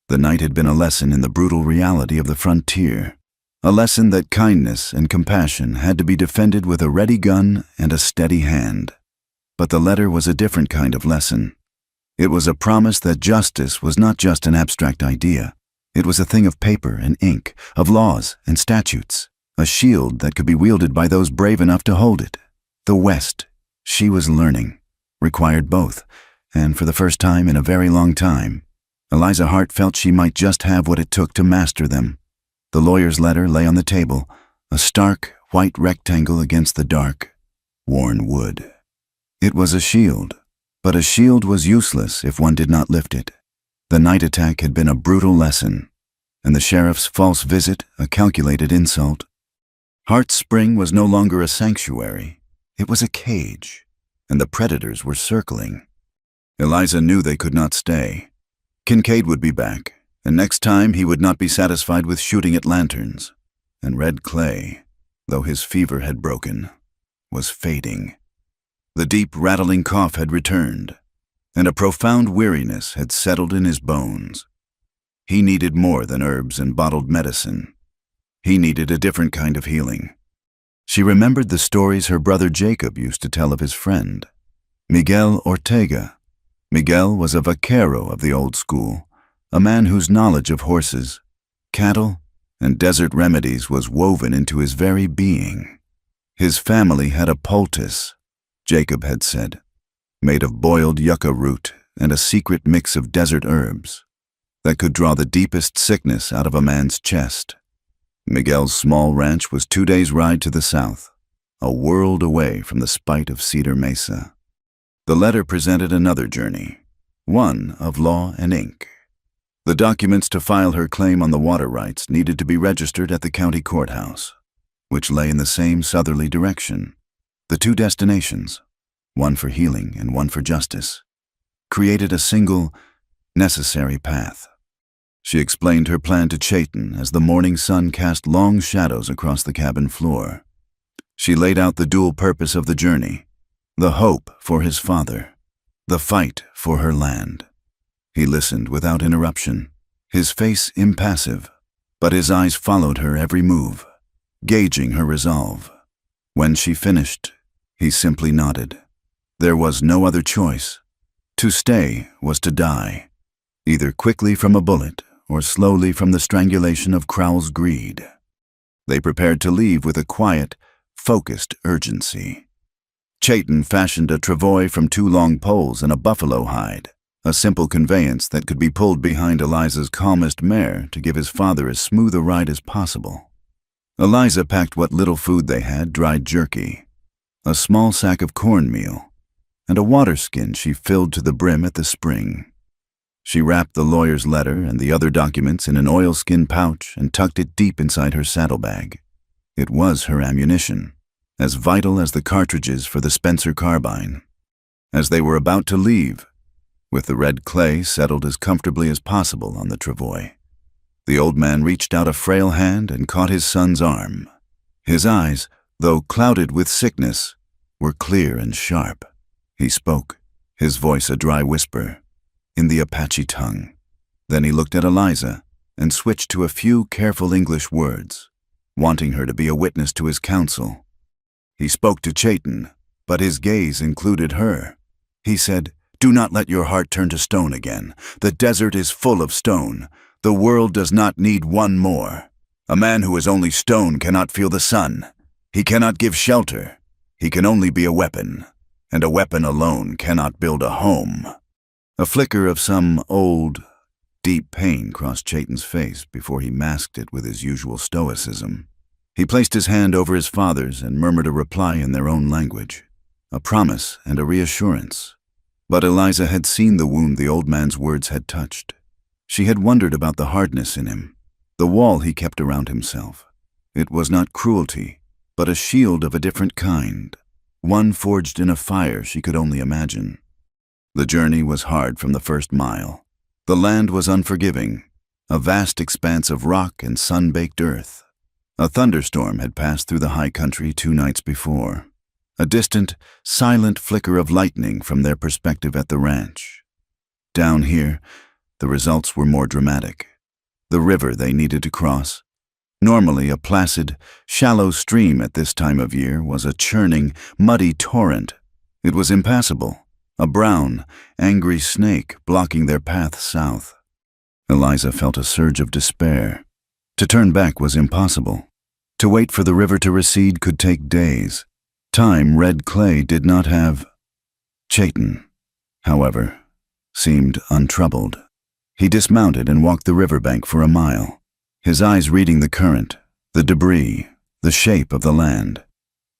The night had been a lesson in the brutal reality of the frontier, a lesson that kindness and compassion had to be defended with a ready gun and a steady hand. But the letter was a different kind of lesson. It was a promise that justice was not just an abstract idea. It was a thing of paper and ink, of laws and statutes, a shield that could be wielded by those brave enough to hold it. The West, she was learning, required both, and for the first time in a very long time, Eliza Hart felt she might just have what it took to master them. The lawyer's letter lay on the table, a stark, white rectangle against the dark, worn wood. It was a shield, but a shield was useless if one did not lift it. The night attack had been a brutal lesson, and the sheriff's false visit a calculated insult. Hart Spring was no longer a sanctuary. It was a cage, and the predators were circling. Eliza knew they could not stay. Kincaid would be back, and next time he would not be satisfied with shooting at lanterns. And Red Clay, though his fever had broken, was fading. The deep, rattling cough had returned, and a profound weariness had settled in his bones. He needed more than herbs and bottled medicine. He needed a different kind of healing. She remembered the stories her brother Jacob used to tell of his friend, Miguel Ortega. Miguel was a vaquero of the old school, a man whose knowledge of horses, cattle, and desert remedies was woven into his very being. His family had a poultice, Jacob had said, made of boiled yucca root and a secret mix of desert herbs that could draw the deepest sickness out of a man's chest. Miguel's small ranch was 2 days' ride to the south, a world away from the spite of Cedar Mesa. The letter presented another journey, one of law and ink. The documents to file her claim on the water rights needed to be registered at the county courthouse, which lay in the same southerly direction. The two destinations, one for healing and one for justice, created a single, necessary path. She explained her plan to Chayton as the morning sun cast long shadows across the cabin floor. She laid out the dual purpose of the journey, the hope for his father, the fight for her land. He listened without interruption, his face impassive, but his eyes followed her every move, gauging her resolve. When she finished, he simply nodded. There was no other choice. To stay was to die, either quickly from a bullet or slowly from the strangulation of Crowell's greed. They prepared to leave with a quiet, focused urgency. Chayton fashioned a travois from 2 long poles and a buffalo hide, a simple conveyance that could be pulled behind Eliza's calmest mare to give his father as smooth a ride as possible. Eliza packed what little food they had, dried jerky, a small sack of cornmeal, and a water skin she filled to the brim at the spring. She wrapped the lawyer's letter and the other documents in an oilskin pouch and tucked it deep inside her saddlebag. It was her ammunition, as vital as the cartridges for the Spencer carbine. As they were about to leave, with the red clay settled as comfortably as possible on the travois, the old man reached out a frail hand and caught his son's arm. His eyes, though clouded with sickness, were clear and sharp. He spoke, his voice a dry whisper, in the Apache tongue. Then he looked at Eliza and switched to a few careful English words, wanting her to be a witness to his counsel. He spoke to Chayton, but his gaze included her. He said, "Do not let your heart turn to stone again. The desert is full of stone. The world does not need one more. A man who is only stone cannot feel the sun. He cannot give shelter. He can only be a weapon, and a weapon alone cannot build a home." A flicker of some old, deep pain crossed Chayton's face before he masked it with his usual stoicism. He placed his hand over his father's and murmured a reply in their own language, a promise and a reassurance. But Eliza had seen the wound the old man's words had touched. She had wondered about the hardness in him, the wall he kept around himself. It was not cruelty, but a shield of a different kind, one forged in a fire she could only imagine. The journey was hard from the first mile. The land was unforgiving, a vast expanse of rock and sun-baked earth. A thunderstorm had passed through the high country 2 nights before, a distant, silent flicker of lightning from their perspective at the ranch. Down here, the results were more dramatic. The river they needed to cross, normally a placid, shallow stream at this time of year, was a churning, muddy torrent. It was impassable. A brown, angry snake blocking their path south. Eliza felt a surge of despair. To turn back was impossible. To wait for the river to recede could take days. Time red clay did not have. Chayton, however, seemed untroubled. He dismounted and walked the riverbank for a mile, his eyes reading the current, the debris, the shape of the land.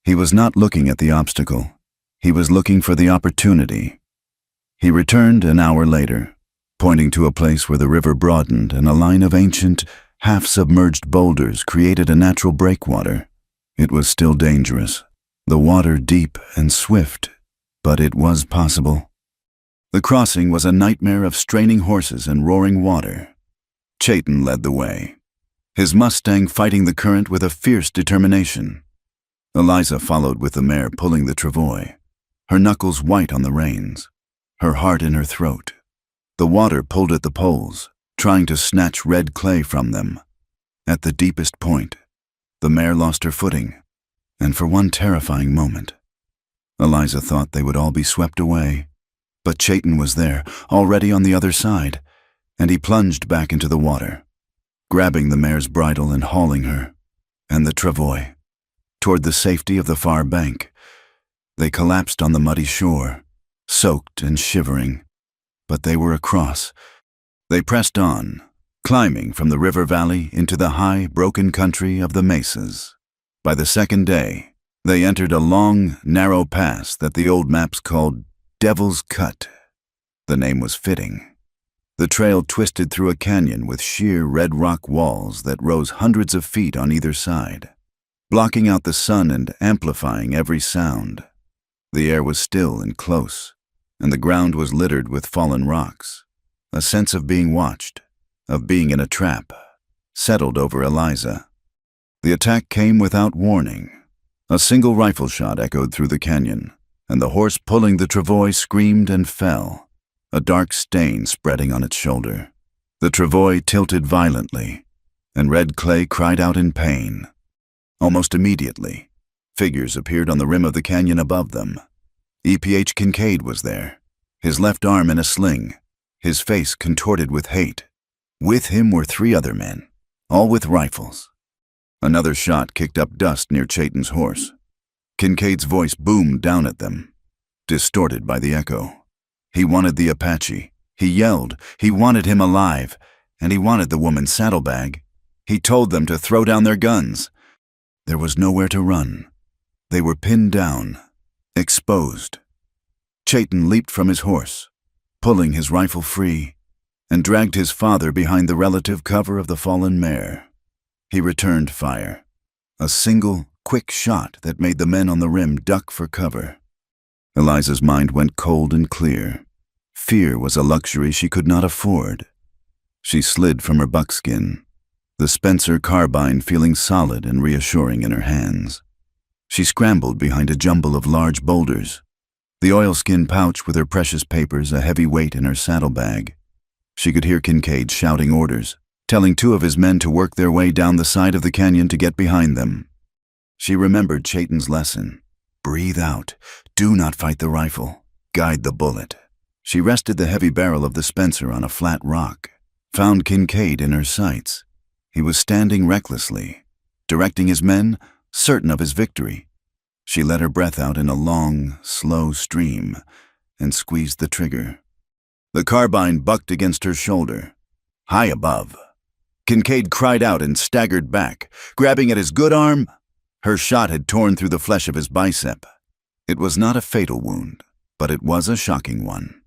He was not looking at the obstacle. He was looking for the opportunity. He returned an hour later, pointing to a place where the river broadened and a line of ancient, half-submerged boulders created a natural breakwater. It was still dangerous, the water deep and swift, but it was possible. The crossing was a nightmare of straining horses and roaring water. Chayton led the way, his Mustang fighting the current with a fierce determination. Eliza followed with the mare pulling the travois, her knuckles white on the reins, her heart in her throat. The water pulled at the poles, trying to snatch red clay from them. At the deepest point, the mare lost her footing, and for one terrifying moment, Eliza thought they would all be swept away. But Chayton was there, already on the other side, and he plunged back into the water. grabbing the mare's bridle and hauling her, and the travois, toward the safety of the far bank. They collapsed on the muddy shore, soaked and shivering, but they were across. They pressed on, climbing from the river valley into the high, broken country of the mesas. By the second day, they entered a long, narrow pass that the old maps called Devil's Cut. The name was fitting. The trail twisted through a canyon with sheer red rock walls that rose hundreds of feet on either side, blocking out the sun and amplifying every sound. The air was still and close, and the ground was littered with fallen rocks. A sense of being watched, of being in a trap, settled over Eliza. The attack came without warning. A single rifle shot echoed through the canyon, and the horse pulling the travois screamed and fell, a dark stain spreading on its shoulder. The travois tilted violently, and Red Clay cried out in pain. Almost immediately, figures appeared on the rim of the canyon above them. E.P.H. Kincaid was there, his left arm in a sling, his face contorted with hate. With him were 3 other men, all with rifles. Another shot kicked up dust near Chayton's horse. Kincaid's voice boomed down at them, distorted by the echo. He wanted the Apache. He yelled. He wanted him alive, and he wanted the woman's saddlebag. He told them to throw down their guns. There was nowhere to run. They were pinned down, exposed. Chayton leaped from his horse, pulling his rifle free, and dragged his father behind the relative cover of the fallen mare. He returned fire, a single, quick shot that made the men on the rim duck for cover. Eliza's mind went cold and clear. Fear was a luxury she could not afford. She slid from her buckskin, the Spencer carbine feeling solid and reassuring in her hands. She scrambled behind a jumble of large boulders, the oilskin pouch with her precious papers a heavy weight in her saddlebag. She could hear Kincaid shouting orders, telling 2 of his men to work their way down the side of the canyon to get behind them. She remembered Chayton's lesson. Breathe out. Do not fight the rifle. Guide the bullet. She rested the heavy barrel of the Spencer on a flat rock, found Kincaid in her sights. He was standing recklessly, directing his men, certain of his victory. She let her breath out in a long, slow stream and squeezed the trigger. The carbine bucked against her shoulder, high above. Kincaid cried out and staggered back, grabbing at his good arm. Her shot had torn through the flesh of his bicep. It was not a fatal wound, but it was a shocking one.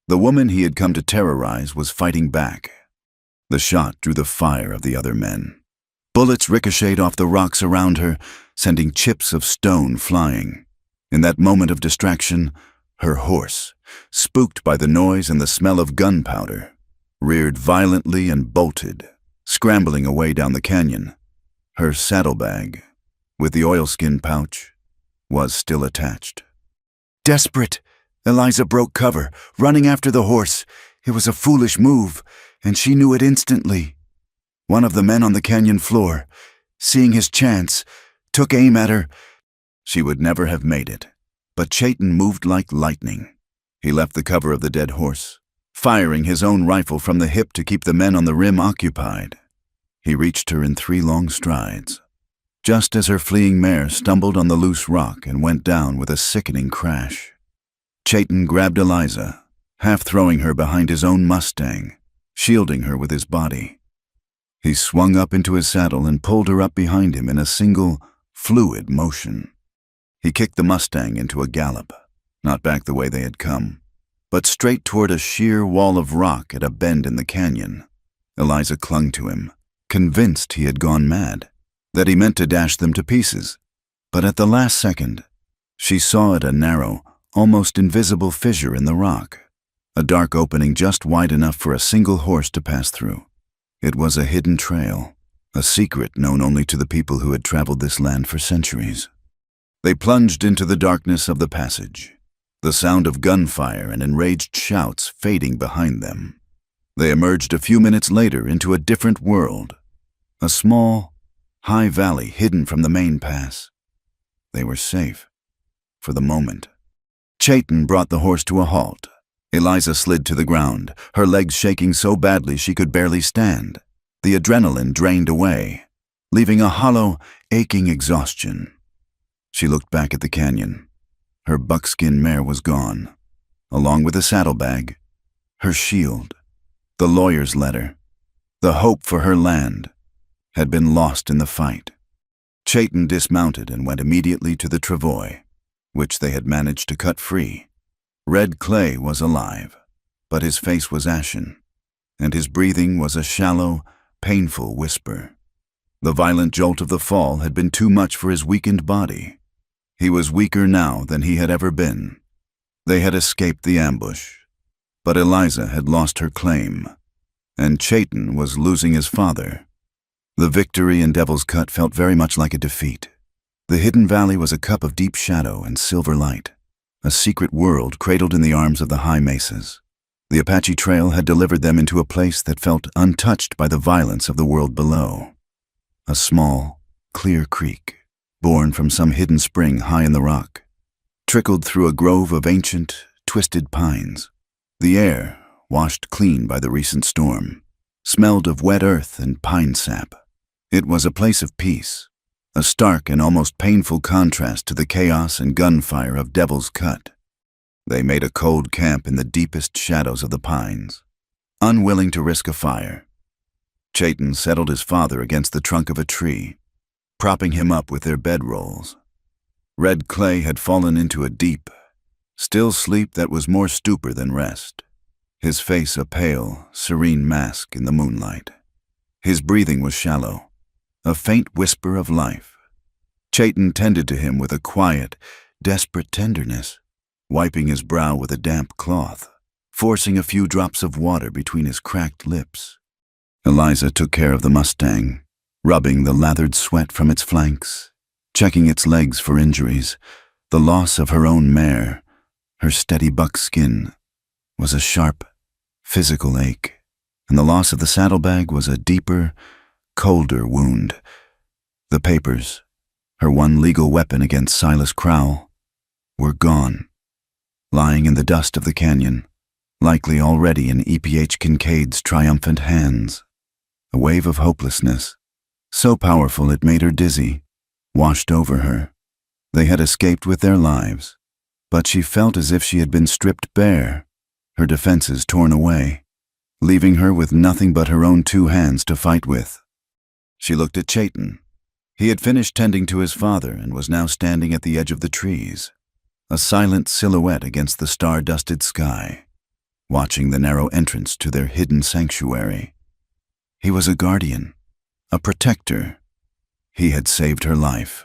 The woman he had come to terrorize was fighting back. The shot drew the fire of the other men. Bullets ricocheted off the rocks around her, sending chips of stone flying. In that moment of distraction, her horse, spooked by the noise and the smell of gunpowder, reared violently and bolted, scrambling away down the canyon. Her saddlebag, with the oilskin pouch, was still attached. Desperate, Eliza broke cover, running after the horse. It was a foolish move, and she knew it instantly. One of the men on the canyon floor, seeing his chance, took aim at her. She would never have made it, but Chayton moved like lightning. He left the cover of the dead horse, firing his own rifle from the hip to keep the men on the rim occupied. He reached her in 3 long strides, just as her fleeing mare stumbled on the loose rock and went down with a sickening crash. Chayton grabbed Eliza, half throwing her behind his own Mustang, shielding her with his body. He swung up into his saddle and pulled her up behind him in a single, fluid motion. He kicked the Mustang into a gallop, not back the way they had come, but straight toward a sheer wall of rock at a bend in the canyon. Eliza clung to him, convinced he had gone mad, that he meant to dash them to pieces. But at the last second, she saw it a narrow, almost invisible fissure in the rock, a dark opening just wide enough for a single horse to pass through. It was a hidden trail, a secret known only to the people who had traveled this land for centuries. They plunged into the darkness of the passage, the sound of gunfire and enraged shouts fading behind them. They emerged a few minutes later into a different world, a small, high valley hidden from the main pass. They were safe, for the moment. Chayton brought the horse to a halt. Eliza slid to the ground, her legs shaking so badly she could barely stand. The adrenaline drained away, leaving a hollow, aching exhaustion. She looked back at the canyon. Her buckskin mare was gone, along with a saddlebag, her shield, the lawyer's letter. The hope for her land had been lost in the fight. Chayton dismounted and went immediately to the travois, which they had managed to cut free. Red Clay was alive, but his face was ashen, and his breathing was a shallow, painful whisper. The violent jolt of the fall had been too much for his weakened body. He was weaker now than he had ever been. They had escaped the ambush, but Eliza had lost her claim, and Chayton was losing his father. The victory in Devil's Cut felt very much like a defeat. The hidden valley was a cup of deep shadow and silver light, a secret world cradled in the arms of the high mesas. The Apache Trail had delivered them into a place that felt untouched by the violence of the world below. A small, clear creek, born from some hidden spring high in the rock, trickled through a grove of ancient, twisted pines. The air, washed clean by the recent storm, smelled of wet earth and pine sap. It was a place of peace, a stark and almost painful contrast to the chaos and gunfire of Devil's Cut. They made a cold camp in the deepest shadows of the pines, unwilling to risk a fire. Chayton settled his father against the trunk of a tree, propping him up with their bedrolls. Red Clay had fallen into a deep, still sleep that was more stupor than rest, his face a pale, serene mask in the moonlight. His breathing was shallow, a faint whisper of life. Chayton tended to him with a quiet, desperate tenderness, wiping his brow with a damp cloth, forcing a few drops of water between his cracked lips. Eliza took care of the Mustang, rubbing the lathered sweat from its flanks, checking its legs for injuries. The loss of her own mare, her steady buckskin, was a sharp, physical ache, and the loss of the saddlebag was a deeper, colder wound. The papers, her one legal weapon against Silas Crowell, were gone, lying in the dust of the canyon, likely already in E.P.H. Kincaid's triumphant hands. A wave of hopelessness, so powerful it made her dizzy, washed over her. They had escaped with their lives, but she felt as if she had been stripped bare, her defenses torn away, leaving her with nothing but her own two hands to fight with. She looked at Chayton. He had finished tending to his father and was now standing at the edge of the trees, a silent silhouette against the star-dusted sky, watching the narrow entrance to their hidden sanctuary. He was a guardian, a protector. He had saved her life,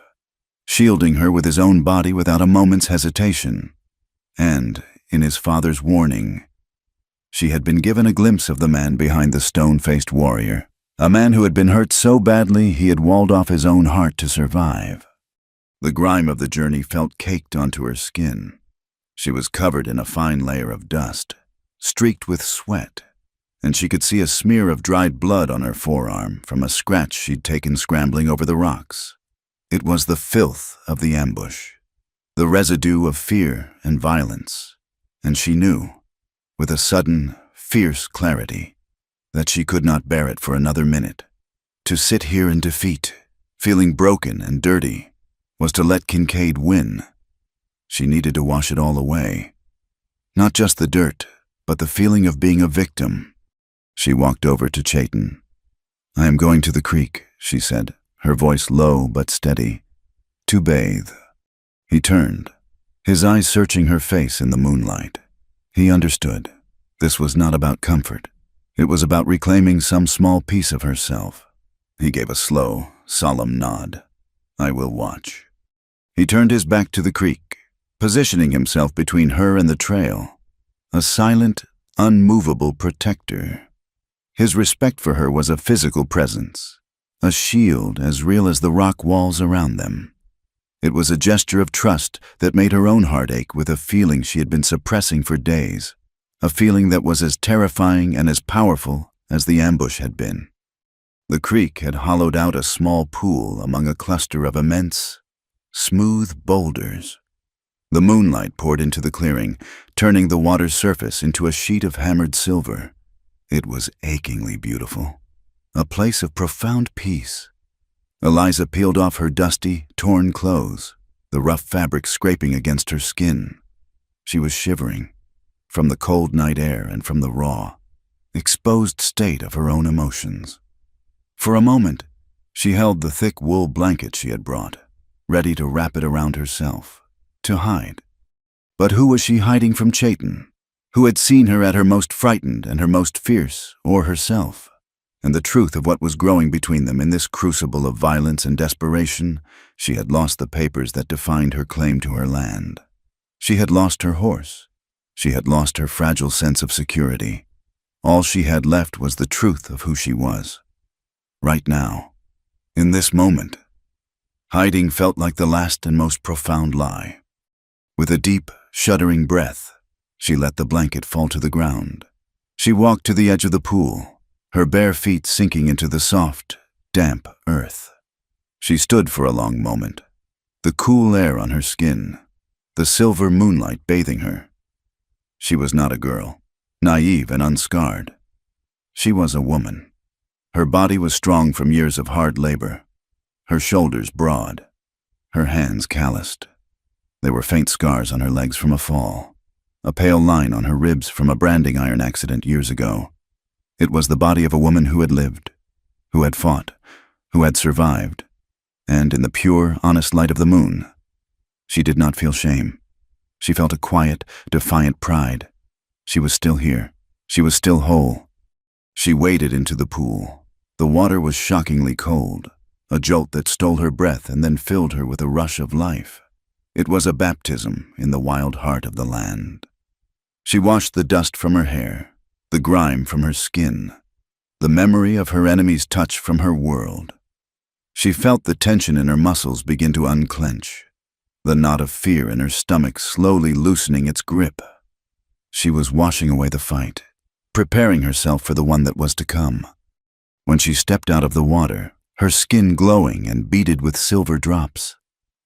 shielding her with his own body without a moment's hesitation. And, in his father's warning, she had been given a glimpse of the man behind the stone-faced warrior, a man who had been hurt so badly he had walled off his own heart to survive. The grime of the journey felt caked onto her skin. She was covered in a fine layer of dust, streaked with sweat, and she could see a smear of dried blood on her forearm from a scratch she'd taken scrambling over the rocks. It was the filth of the ambush, the residue of fear and violence, and she knew, with a sudden, fierce clarity, that she could not bear it for another minute. To sit here in defeat, feeling broken and dirty, was to let Kincaid win. She needed to wash it all away. Not just the dirt, but the feeling of being a victim. She walked over to Chayton. "I am going to the creek," she said, her voice low but steady, "to bathe." He turned, his eyes searching her face in the moonlight. He understood. This was not about comfort. It was about reclaiming some small piece of herself. He gave a slow, solemn nod. "I will watch." He turned his back to the creek, positioning himself between her and the trail, a silent, unmovable protector. His respect for her was a physical presence, a shield as real as the rock walls around them. It was a gesture of trust that made her own heart ache with a feeling she had been suppressing for days, a feeling that was as terrifying and as powerful as the ambush had been. The creek had hollowed out a small pool among a cluster of immense, smooth boulders. The moonlight poured into the clearing, turning the water's surface into a sheet of hammered silver. It was achingly beautiful. a place of profound peace. Eliza peeled off her dusty, torn clothes, the rough fabric scraping against her skin. She was shivering, from the cold night air and from the raw, exposed state of her own emotions. For a moment, she held the thick wool blanket she had brought, ready to wrap it around herself, to hide. But who was she hiding from Chayton, who had seen her at her most frightened and her most fierce, or herself? And the truth of what was growing between them in this crucible of violence and desperation, she had lost the papers that defined her claim to her land. She had lost her horse. She had lost her fragile sense of security. All she had left was the truth of who she was. Right now, in this moment, hiding felt like the last and most profound lie. With a deep, shuddering breath, she let the blanket fall to the ground. She walked to the edge of the pool, her bare feet sinking into the soft, damp earth. She stood for a long moment, the cool air on her skin, the silver moonlight bathing her. She was not a girl, naive and unscarred. She was a woman. Her body was strong from years of hard labor, her shoulders broad, her hands calloused. There were faint scars on her legs from a fall, a pale line on her ribs from a branding iron accident years ago. It was the body of a woman who had lived, who had fought, who had survived, and in the pure, honest light of the moon, she did not feel shame. She felt a quiet, defiant pride. She was still here. She was still whole. She waded into the pool. The water was shockingly cold, a jolt that stole her breath and then filled her with a rush of life. It was a baptism in the wild heart of the land. She washed the dust from her hair, the grime from her skin, the memory of her enemy's touch from her world. She felt the tension in her muscles begin to unclench, the knot of fear in her stomach slowly loosening its grip. She was washing away the fight, preparing herself for the one that was to come. When she stepped out of the water, her skin glowing and beaded with silver drops,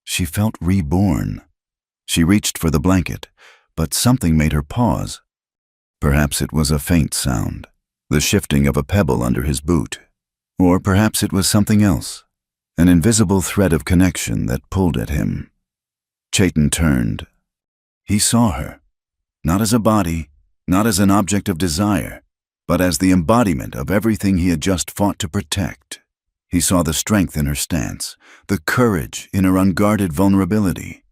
she felt reborn. She reached for the blanket, but something made her pause. Perhaps it was a faint sound, the shifting of a pebble under his boot. Or perhaps it was something else, an invisible thread of connection that pulled at him. Chayton turned. He saw her, not as a body, not as an object of desire, but as the embodiment of everything he had just fought to protect. He saw the strength in her stance, the courage in her unguarded vulnerability.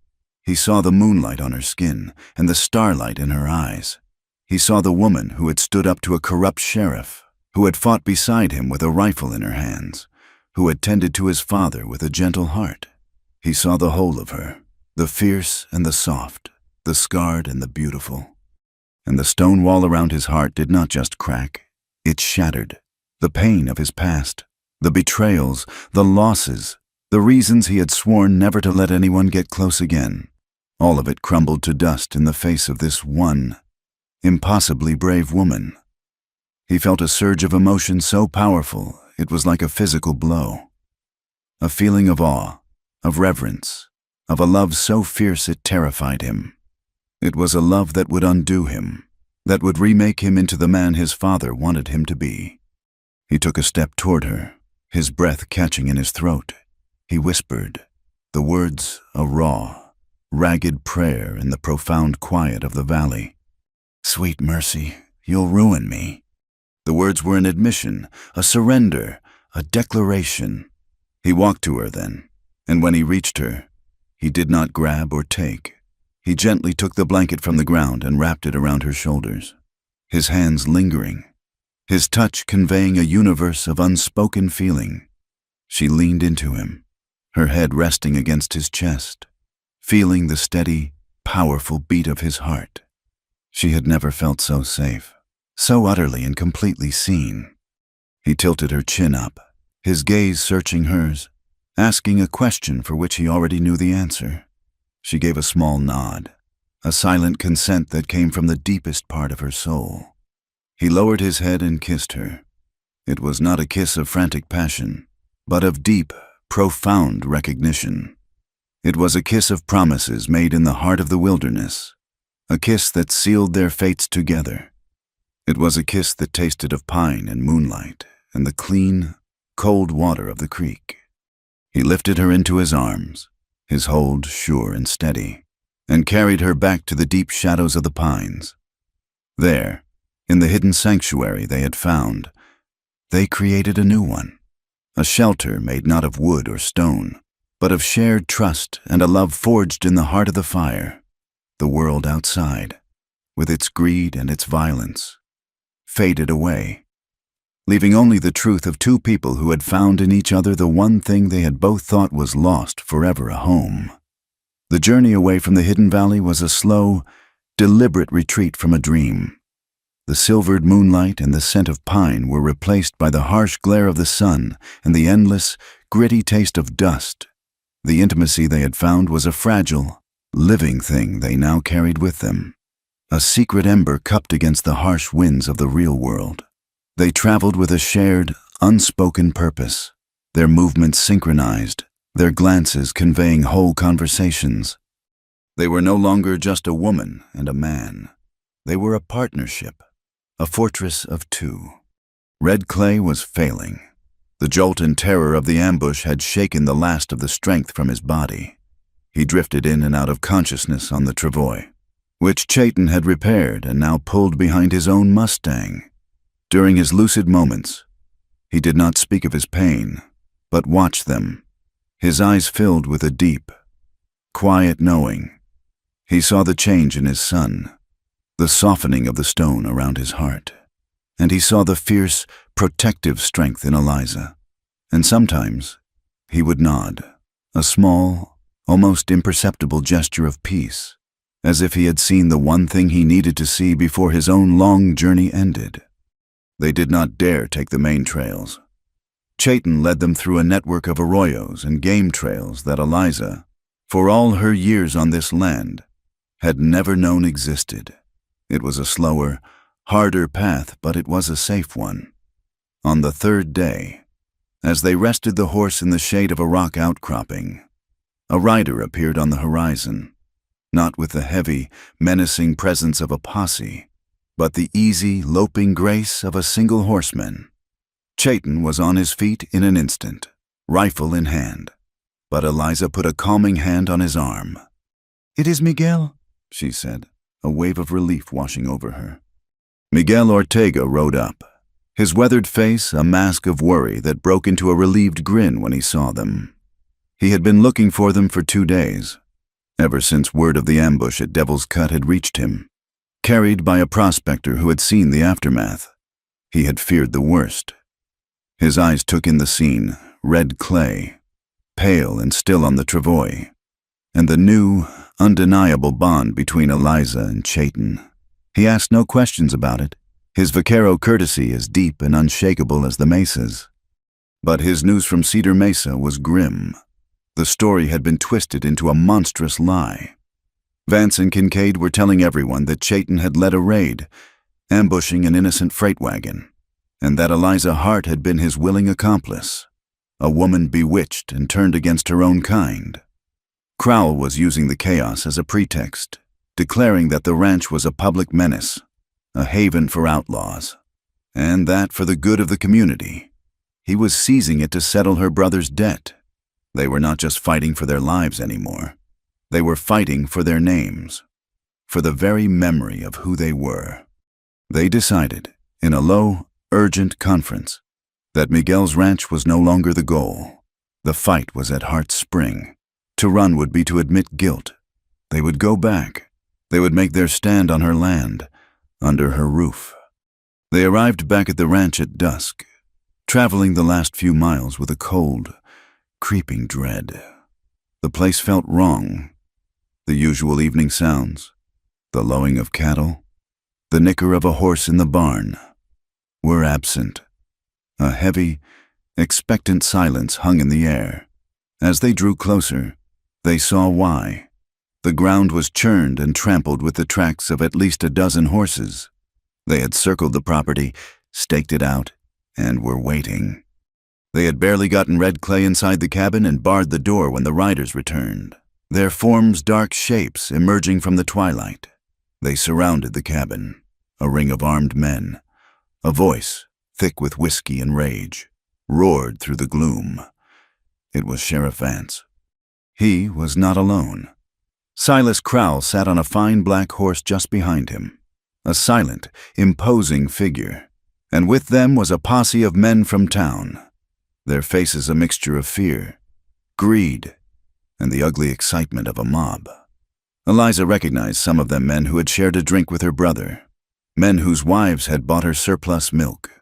He saw the moonlight on her skin and the starlight in her eyes. He saw the woman who had stood up to a corrupt sheriff, who had fought beside him with a rifle in her hands, who had tended to his father with a gentle heart. He saw the whole of her, the fierce and the soft, the scarred and the beautiful. And the stone wall around his heart did not just crack, it shattered. The pain of his past, the betrayals, the losses, the reasons he had sworn never to let anyone get close again, all of it crumbled to dust in the face of this one, impossibly brave woman. He felt a surge of emotion so powerful it was like a physical blow. A feeling of awe, of reverence, of a love so fierce it terrified him. It was a love that would undo him, that would remake him into the man his father wanted him to be. He took a step toward her, his breath catching in his throat. He whispered, the words a raw, ragged prayer in the profound quiet of the valley. Sweet mercy, you'll ruin me. The words were an admission, a surrender, a declaration. He walked to her then, and when he reached her, he did not grab or take. He gently took the blanket from the ground and wrapped it around her shoulders, his hands lingering, his touch conveying a universe of unspoken feeling. She leaned into him, her head resting against his chest, feeling the steady, powerful beat of his heart. She had never felt so safe, so utterly and completely seen. He tilted her chin up, his gaze searching hers, asking a question for which he already knew the answer. She gave a small nod, a silent consent that came from the deepest part of her soul. He lowered his head and kissed her. It was not a kiss of frantic passion, but of deep, profound recognition. It was a kiss of promises made in the heart of the wilderness, a kiss that sealed their fates together. It was a kiss that tasted of pine and moonlight, and the clean, cold water of the creek. He lifted her into his arms, his hold sure and steady, and carried her back to the deep shadows of the pines. There, in the hidden sanctuary they had found, they created a new one, a shelter made not of wood or stone, but of shared trust and a love forged in the heart of the fire. The world outside, with its greed and its violence, faded away, leaving only the truth of two people who had found in each other the one thing they had both thought was lost forever, a home. The journey away from the hidden valley was a slow, deliberate retreat from a dream. The silvered moonlight and the scent of pine were replaced by the harsh glare of the sun and the endless, gritty taste of dust. The intimacy they had found was a fragile, living thing they now carried with them, a secret ember cupped against the harsh winds of the real world. They traveled with a shared, unspoken purpose, their movements synchronized, their glances conveying whole conversations. They were no longer just a woman and a man. They were a partnership, a fortress of two. Red Clay was failing. The jolt and terror of the ambush had shaken the last of the strength from his body. He drifted in and out of consciousness on the travois, which Chayton had repaired and now pulled behind his own Mustang. During his lucid moments, he did not speak of his pain, but watched them, his eyes filled with a deep, quiet knowing. He saw the change in his son, the softening of the stone around his heart, and he saw the fierce, protective strength in Eliza. And sometimes he would nod, a small, almost imperceptible gesture of peace, as if he had seen the one thing he needed to see before his own long journey ended. They did not dare take the main trails. Chayton led them through a network of arroyos and game trails that Eliza, for all her years on this land, had never known existed. It was a slower, harder path, but it was a safe one. On the third day, as they rested the horse in the shade of a rock outcropping, a rider appeared on the horizon, not with the heavy, menacing presence of a posse, but the easy, loping grace of a single horseman. Chayton was on his feet in an instant, rifle in hand, but Eliza put a calming hand on his arm. "It is Miguel," she said, a wave of relief washing over her. Miguel Ortega rode up, his weathered face a mask of worry that broke into a relieved grin when he saw them. He had been looking for them for 2 days, ever since word of the ambush at Devil's Cut had reached him. Carried by a prospector who had seen the aftermath, he had feared the worst. His eyes took in the scene, Red Clay, pale and still on the travois, and the new, undeniable bond between Eliza and Chayton. He asked no questions about it, his vaquero courtesy as deep and unshakable as the mesas. But his news from Cedar Mesa was grim. The story had been twisted into a monstrous lie. Vance and Kincaid were telling everyone that Chayton had led a raid, ambushing an innocent freight wagon, and that Eliza Hart had been his willing accomplice, a woman bewitched and turned against her own kind. Crowell was using the chaos as a pretext, declaring that the ranch was a public menace, a haven for outlaws, and that for the good of the community. He was seizing it to settle her brother's debt. They were not just fighting for their lives anymore. They were fighting for their names, for the very memory of who they were. They decided, in a low, urgent conference, that Miguel's ranch was no longer the goal. The fight was at Hart's Spring. To run would be to admit guilt. They would go back. They would make their stand on her land, under her roof. They arrived back at the ranch at dusk, traveling the last few miles with a cold, creeping dread. The place felt wrong. The usual evening sounds, the lowing of cattle, the nicker of a horse in the barn, were absent. A heavy, expectant silence hung in the air. As they drew closer, they saw why. The ground was churned and trampled with the tracks of at least a dozen horses. They had circled the property, staked it out, and were waiting. They had barely gotten Red Clay inside the cabin and barred the door when the riders returned, their forms dark shapes emerging from the twilight. They surrounded the cabin, a ring of armed men, a voice thick with whiskey and rage, roared through the gloom. It was Sheriff Vance. He was not alone. Silas Crowell sat on a fine black horse just behind him, a silent, imposing figure, and with them was a posse of men from town, their faces a mixture of fear, greed, and the ugly excitement of a mob. Eliza recognized some of them men who had shared a drink with her brother, men whose wives had bought her surplus milk.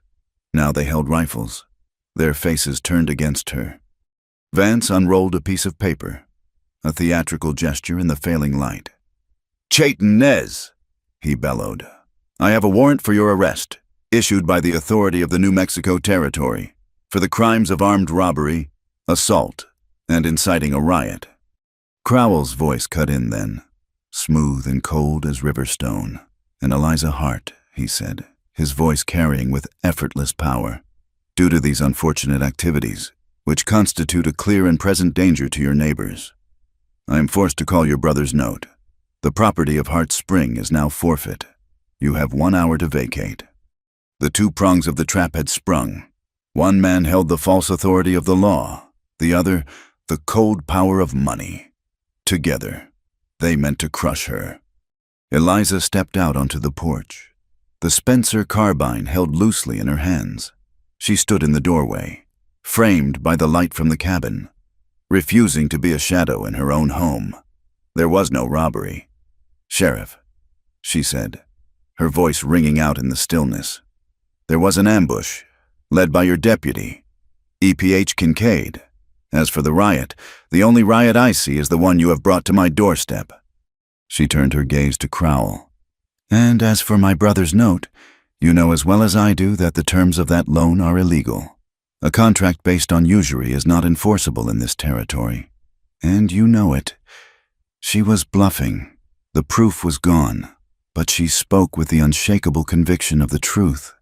Now they held rifles, their faces turned against her. Vance unrolled a piece of paper, a theatrical gesture in the failing light. "Chayton Nez," he bellowed, "I have a warrant for your arrest, issued by the authority of the New Mexico Territory, for the crimes of armed robbery, assault, and inciting a riot." Crowell's voice cut in then, smooth and cold as river stone. "And Eliza Hart," he said, his voice carrying with effortless power, "due to these unfortunate activities, which constitute a clear and present danger to your neighbors, I am forced to call your brother's note. The property of Hart Spring is now forfeit. You have 1 hour to vacate." The two prongs of the trap had sprung. One man held the false authority of the law, the other, the cold power of money. Together, they meant to crush her. Eliza stepped out onto the porch, the Spencer carbine held loosely in her hands. She stood in the doorway, framed by the light from the cabin, refusing to be a shadow in her own home. There was no robbery. "Sheriff," she said, her voice ringing out in the stillness, "there was an ambush, led by your deputy, E.P.H. Kincaid. As for the riot, the only riot I see is the one you have brought to my doorstep." She turned her gaze to Crowell. "And as for my brother's note, you know as well as I do that the terms of that loan are illegal. A contract based on usury is not enforceable in this territory. And you know it." She was bluffing. The proof was gone, but she spoke with the unshakable conviction of the truth.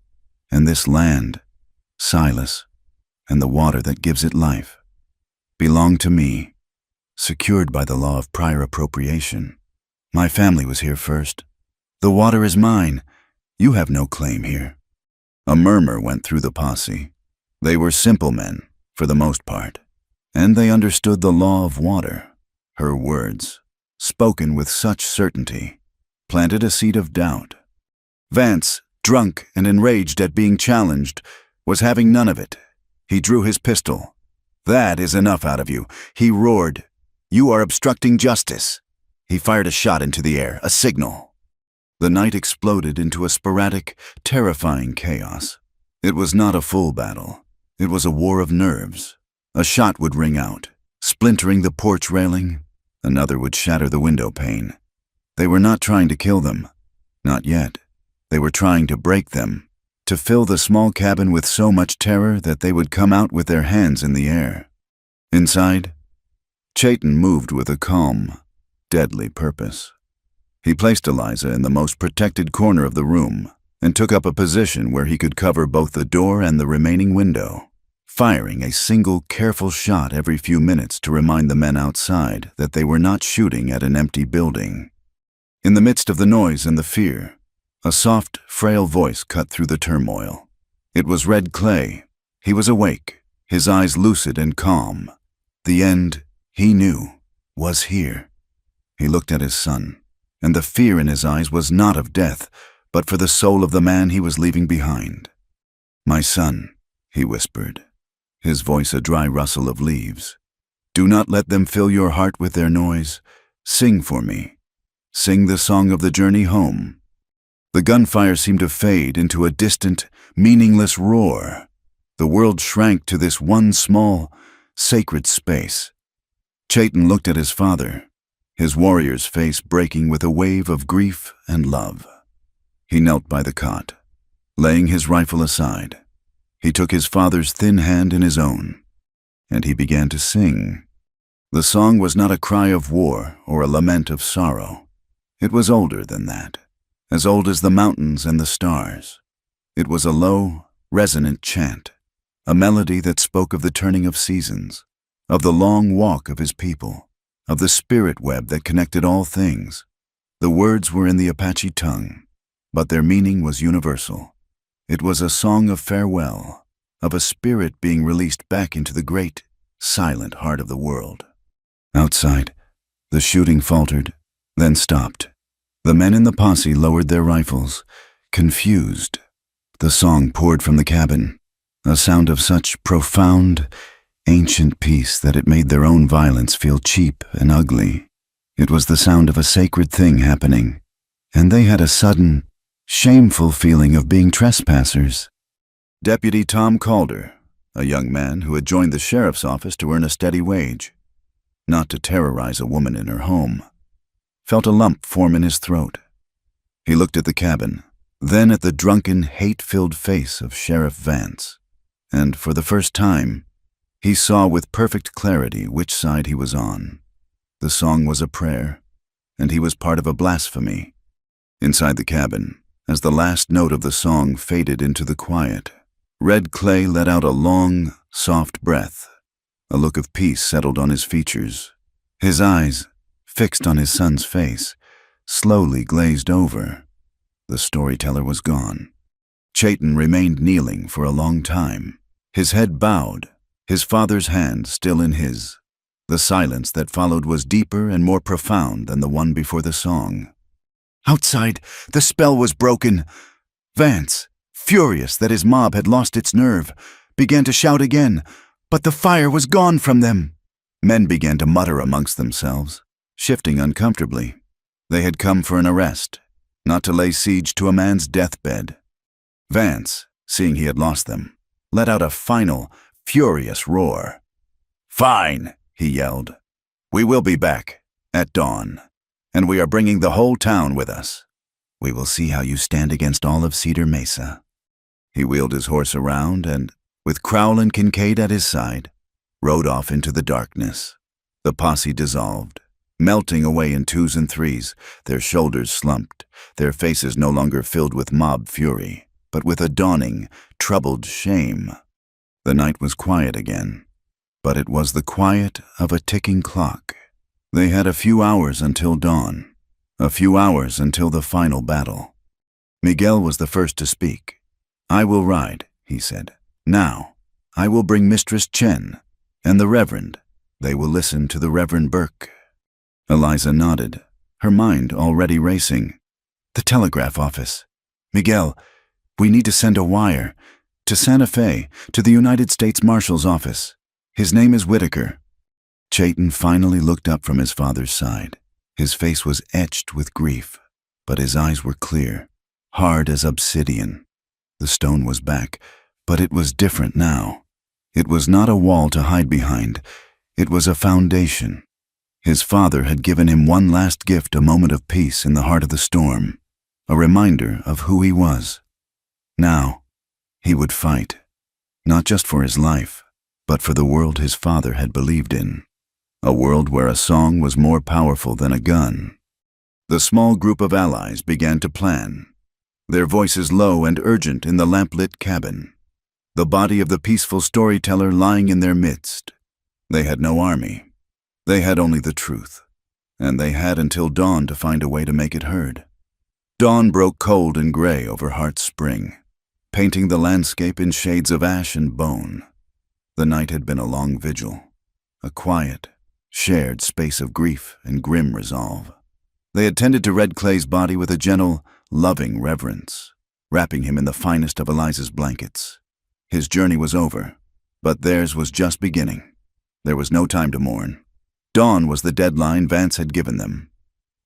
And this land, Silas, and the water that gives it life, belonged to me, secured by the law of prior appropriation. My family was here first. The water is mine. You have no claim here. A murmur went through the posse. They were simple men, for the most part, and they understood the law of water. Her words, spoken with such certainty, planted a seed of doubt. Vance, drunk and enraged at being challenged, was having none of it. He drew his pistol. "That is enough out of you," he roared. "You are obstructing justice." He fired a shot into the air, a signal. The night exploded into a sporadic, terrifying chaos. It was not a full battle. It was a war of nerves. A shot would ring out, splintering the porch railing. Another would shatter the window pane. They were not trying to kill them. Not yet. They were trying to break them, to fill the small cabin with so much terror that they would come out with their hands in the air. Inside, Chayton moved with a calm, deadly purpose. He placed Eliza in the most protected corner of the room and took up a position where he could cover both the door and the remaining window, firing a single careful shot every few minutes to remind the men outside that they were not shooting at an empty building. In the midst of the noise and the fear, a soft, frail voice cut through the turmoil. It was Red Clay. He was awake, his eyes lucid and calm. The end, he knew, was here. He looked at his son, and the fear in his eyes was not of death, but for the soul of the man he was leaving behind. "My son," he whispered, his voice a dry rustle of leaves, "do not let them fill your heart with their noise. Sing for me. Sing the song of the journey home." The gunfire seemed to fade into a distant, meaningless roar. The world shrank to this one small, sacred space. Chayton looked at his father, his warrior's face breaking with a wave of grief and love. He knelt by the cot, laying his rifle aside. He took his father's thin hand in his own, and he began to sing. The song was not a cry of war or a lament of sorrow. It was older than that, as old as the mountains and the stars. It was a low, resonant chant, a melody that spoke of the turning of seasons, of the long walk of his people, of the spirit web that connected all things. The words were in the Apache tongue, but their meaning was universal. It was a song of farewell, of a spirit being released back into the great, silent heart of the world. Outside, the shooting faltered, then stopped. The men in the posse lowered their rifles, confused. The song poured from the cabin, a sound of such profound, ancient peace that it made their own violence feel cheap and ugly. It was the sound of a sacred thing happening, and they had a sudden, shameful feeling of being trespassers. Deputy Tom Calder, a young man who had joined the sheriff's office to earn a steady wage, not to terrorize a woman in her home, felt a lump form in his throat. He looked at the cabin, then at the drunken, hate-filled face of Sheriff Vance, and for the first time, he saw with perfect clarity which side he was on. The song was a prayer, and he was part of a blasphemy. Inside the cabin, as the last note of the song faded into the quiet, Red Clay let out a long, soft breath. A look of peace settled on his features. His eyes, fixed on his son's face, slowly glazed over. The storyteller was gone. Chayton remained kneeling for a long time, his head bowed, his father's hand still in his. The silence that followed was deeper and more profound than the one before the song. Outside, the spell was broken. Vance, furious that his mob had lost its nerve, began to shout again, but the fire was gone from them. Men began to mutter amongst themselves, shifting uncomfortably. They had come for an arrest, not to lay siege to a man's deathbed. Vance, seeing he had lost them, let out a final, furious roar. "Fine," he yelled. "We will be back, at dawn, and we are bringing the whole town with us. We will see how you stand against all of Cedar Mesa." He wheeled his horse around and, with Crowell and Kincaid at his side, rode off into the darkness. The posse dissolved, melting away in twos and threes, their shoulders slumped, their faces no longer filled with mob fury, but with a dawning, troubled shame. The night was quiet again, but it was the quiet of a ticking clock. They had a few hours until dawn, a few hours until the final battle. Miguel was the first to speak. "I will ride," he said. "Now, I will bring Mistress Chen, and the Reverend. They will listen to the Reverend Burke." Eliza nodded, her mind already racing. "The telegraph office. Miguel, we need to send a wire. To Santa Fe, to the United States Marshal's office. His name is Whitaker." Chayton finally looked up from his father's side. His face was etched with grief, but his eyes were clear, hard as obsidian. The stone was back, but it was different now. It was not a wall to hide behind. It was a foundation. His father had given him one last gift, a moment of peace in the heart of the storm, a reminder of who he was. Now, he would fight, not just for his life, but for the world his father had believed in, a world where a song was more powerful than a gun. The small group of allies began to plan, their voices low and urgent in the lamplit cabin, the body of the peaceful storyteller lying in their midst. They had no army. They had only the truth, and they had until dawn to find a way to make it heard. Dawn broke cold and gray over Hart Spring, painting the landscape in shades of ash and bone. The night had been a long vigil, a quiet, shared space of grief and grim resolve. They attended to Red Clay's body with a gentle, loving reverence, wrapping him in the finest of Eliza's blankets. His journey was over, but theirs was just beginning. There was no time to mourn. Dawn was the deadline Vance had given them,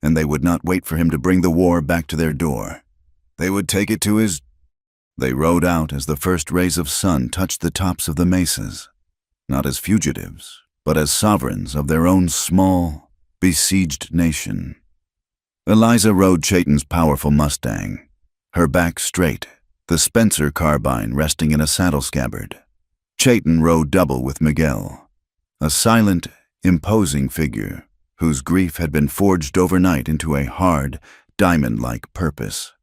and they would not wait for him to bring the war back to their door. They would take it to his... They rode out as the first rays of sun touched the tops of the mesas, not as fugitives, but as sovereigns of their own small, besieged nation. Eliza rode Chayton's powerful Mustang, her back straight, the Spencer carbine resting in a saddle scabbard. Chayton rode double with Miguel, a silent, imposing figure whose grief had been forged overnight into a hard, diamond-like purpose.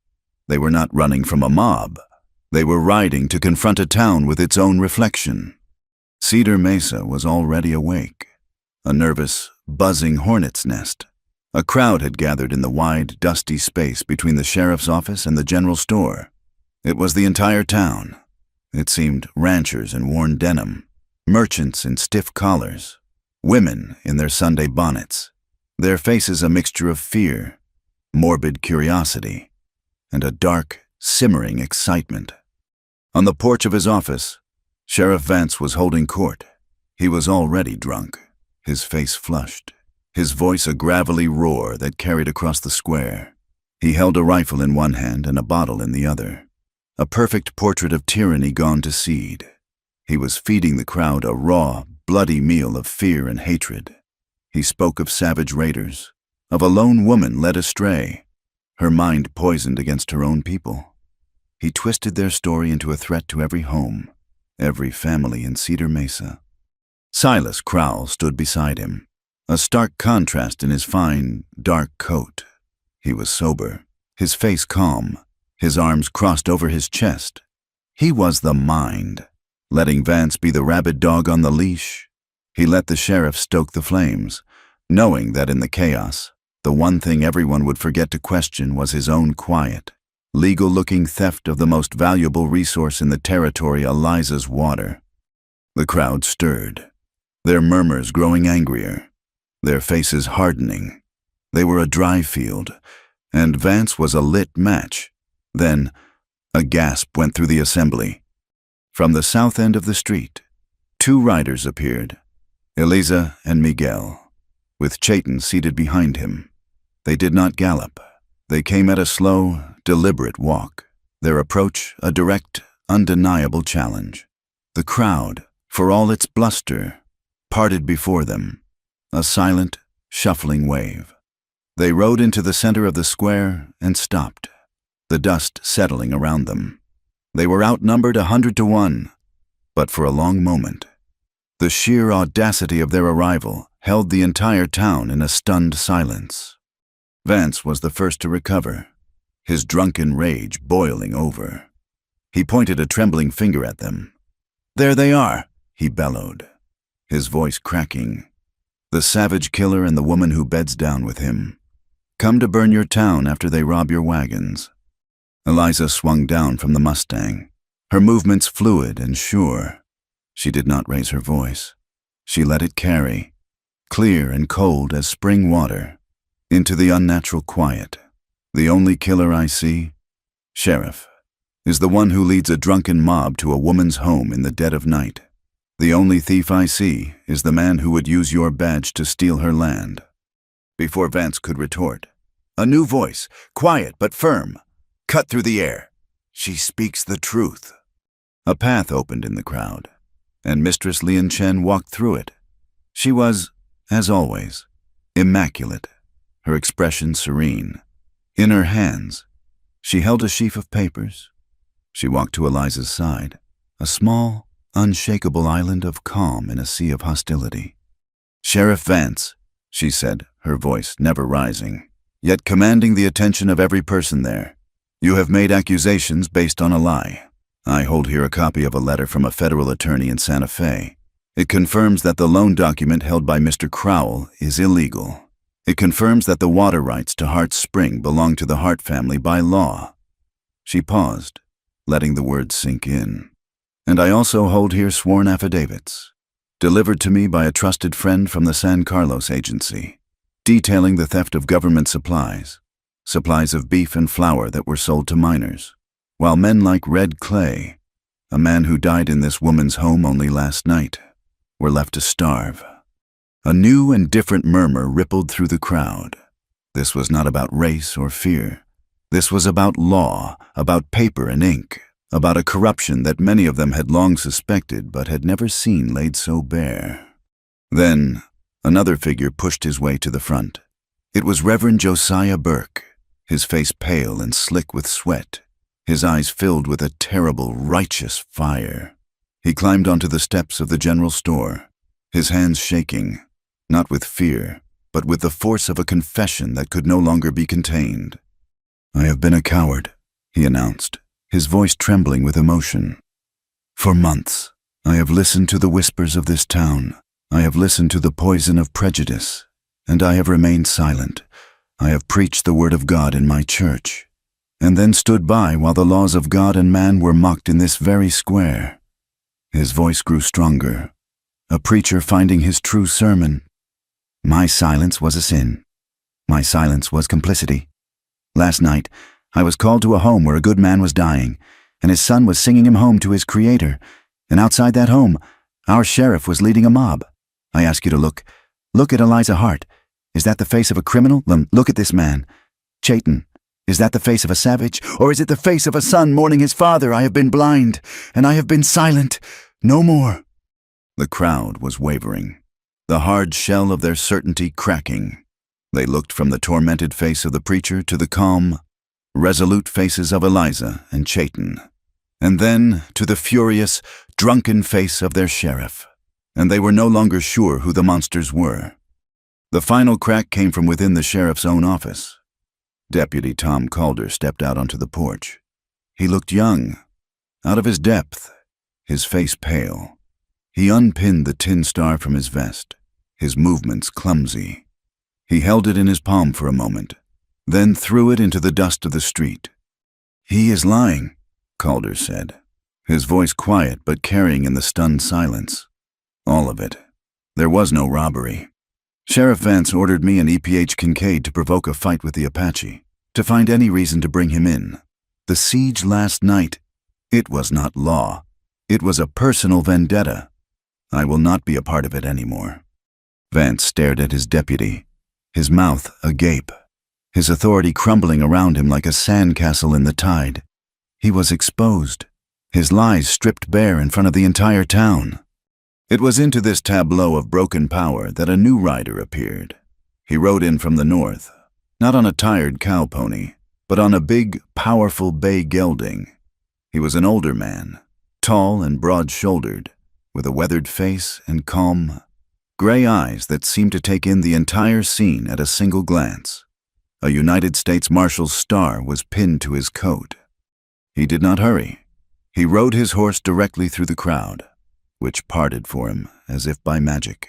They were not running from a mob. They were riding to confront a town with its own reflection. Cedar Mesa was already awake, a nervous, buzzing hornet's nest. A crowd had gathered in the wide, dusty space between the sheriff's office and the general store. It was the entire town. It seemed ranchers in worn denim, merchants in stiff collars, women in their Sunday bonnets, their faces a mixture of fear, morbid curiosity, and a dark, simmering excitement. On the porch of his office, Sheriff Vance was holding court. He was already drunk, his face flushed, his voice a gravelly roar that carried across the square. He held a rifle in one hand and a bottle in the other, a perfect portrait of tyranny gone to seed. He was feeding the crowd a raw, bloody meal of fear and hatred. He spoke of savage raiders, of a lone woman led astray, her mind poisoned against her own people. He twisted their story into a threat to every home, every family in Cedar Mesa. Silas Crowell stood beside him, a stark contrast in his fine, dark coat. He was sober, his face calm, his arms crossed over his chest. He was the mind, letting Vance be the rabid dog on the leash. He let the sheriff stoke the flames, knowing that in the chaos, the one thing everyone would forget to question was his own quiet, legal-looking theft of the most valuable resource in the territory, Eliza's water. The crowd stirred, their murmurs growing angrier, their faces hardening. They were a dry field, and Vance was a lit match. Then, a gasp went through the assembly. From the south end of the street, two riders appeared, Eliza and Miguel, with Chayton seated behind him. They did not gallop. They came at a slow, deliberate walk, their approach a direct, undeniable challenge. The crowd, for all its bluster, parted before them, a silent, shuffling wave. They rode into the center of the square and stopped, the dust settling around them. They were outnumbered 100-1, but for a long moment, the sheer audacity of their arrival held the entire town in a stunned silence. Vance was the first to recover, his drunken rage boiling over. He pointed a trembling finger at them. "There they are," he bellowed, his voice cracking. "The savage killer and the woman who beds down with him. Come to burn your town after they rob your wagons." Eliza swung down from the Mustang, her movements fluid and sure. She did not raise her voice. She let it carry, clear and cold as spring water, into the unnatural quiet. "The only killer I see, Sheriff, is the one who leads a drunken mob to a woman's home in the dead of night. The only thief I see is the man who would use your badge to steal her land." Before Vance could retort, a new voice, quiet but firm, cut through the air. "She speaks the truth." A path opened in the crowd, and Mistress Lian Chen walked through it. She was, as always, immaculate, her expression serene. In her hands, she held a sheaf of papers. She walked to Eliza's side, a small, unshakable island of calm in a sea of hostility. "Sheriff Vance," she said, her voice never rising, yet commanding the attention of every person there. "You have made accusations based on a lie. I hold here a copy of a letter from a federal attorney in Santa Fe. It confirms that the loan document held by Mr. Crowell is illegal. It confirms that the water rights to Hart's Spring belong to the Hart family by law." She paused, letting the words sink in. "And I also hold here sworn affidavits, delivered to me by a trusted friend from the San Carlos agency, detailing the theft of government supplies of beef and flour that were sold to minors, while men like Red Clay, a man who died in this woman's home only last night, were left to starve." A new and different murmur rippled through the crowd. This was not about race or fear. This was about law, about paper and ink, about a corruption that many of them had long suspected but had never seen laid so bare. Then, another figure pushed his way to the front. It was Reverend Josiah Burke, his face pale and slick with sweat, his eyes filled with a terrible, righteous fire. He climbed onto the steps of the general store, his hands shaking, not with fear, but with the force of a confession that could no longer be contained. "I have been a coward," he announced, his voice trembling with emotion. "For months, I have listened to the whispers of this town. I have listened to the poison of prejudice, and I have remained silent. I have preached the word of God in my church. and then stood by while the laws of God and man were mocked in this very square. His voice grew stronger, a preacher finding his true sermon. My silence was a sin. My silence was complicity. Last night, I was called to a home where a good man was dying, and his son was singing him home to his Creator, and outside that home, our sheriff was leading a mob. I ask you to look at Eliza Hart. Is that the face of a criminal? Look at this man. Chayton, is that the face of a savage? Or is it the face of a son mourning his father? I have been blind, and I have been silent. No more. The crowd was wavering, the hard shell of their certainty cracking. They looked from the tormented face of the preacher to the calm, resolute faces of Eliza and Chayton, and then to the furious, drunken face of their sheriff, and they were no longer sure who the monsters were. The final crack came from within the sheriff's own office. Deputy Tom Calder stepped out onto the porch. He looked young, out of his depth, his face pale. He unpinned the tin star from his vest, his movements clumsy. He held it in his palm for a moment, then threw it into the dust of the street. "He is lying," Calder said, his voice quiet but carrying in the stunned silence. All of it. There was no robbery. Sheriff Vance ordered me and EPH Kincaid to provoke a fight with the Apache, to find any reason to bring him in. The siege last night, it was not law. It was a personal vendetta. I will not be a part of it anymore. Vance stared at his deputy, his mouth agape, his authority crumbling around him like a sandcastle in the tide. He was exposed, his lies stripped bare in front of the entire town. It was into this tableau of broken power that a new rider appeared. He rode in from the north, not on a tired cow pony, but on a big, powerful bay gelding. He was an older man, tall and broad-shouldered, with a weathered face and calm, gray eyes that seemed to take in the entire scene at a single glance. A United States Marshal's star was pinned to his coat. He did not hurry. He rode his horse directly through the crowd, which parted for him as if by magic.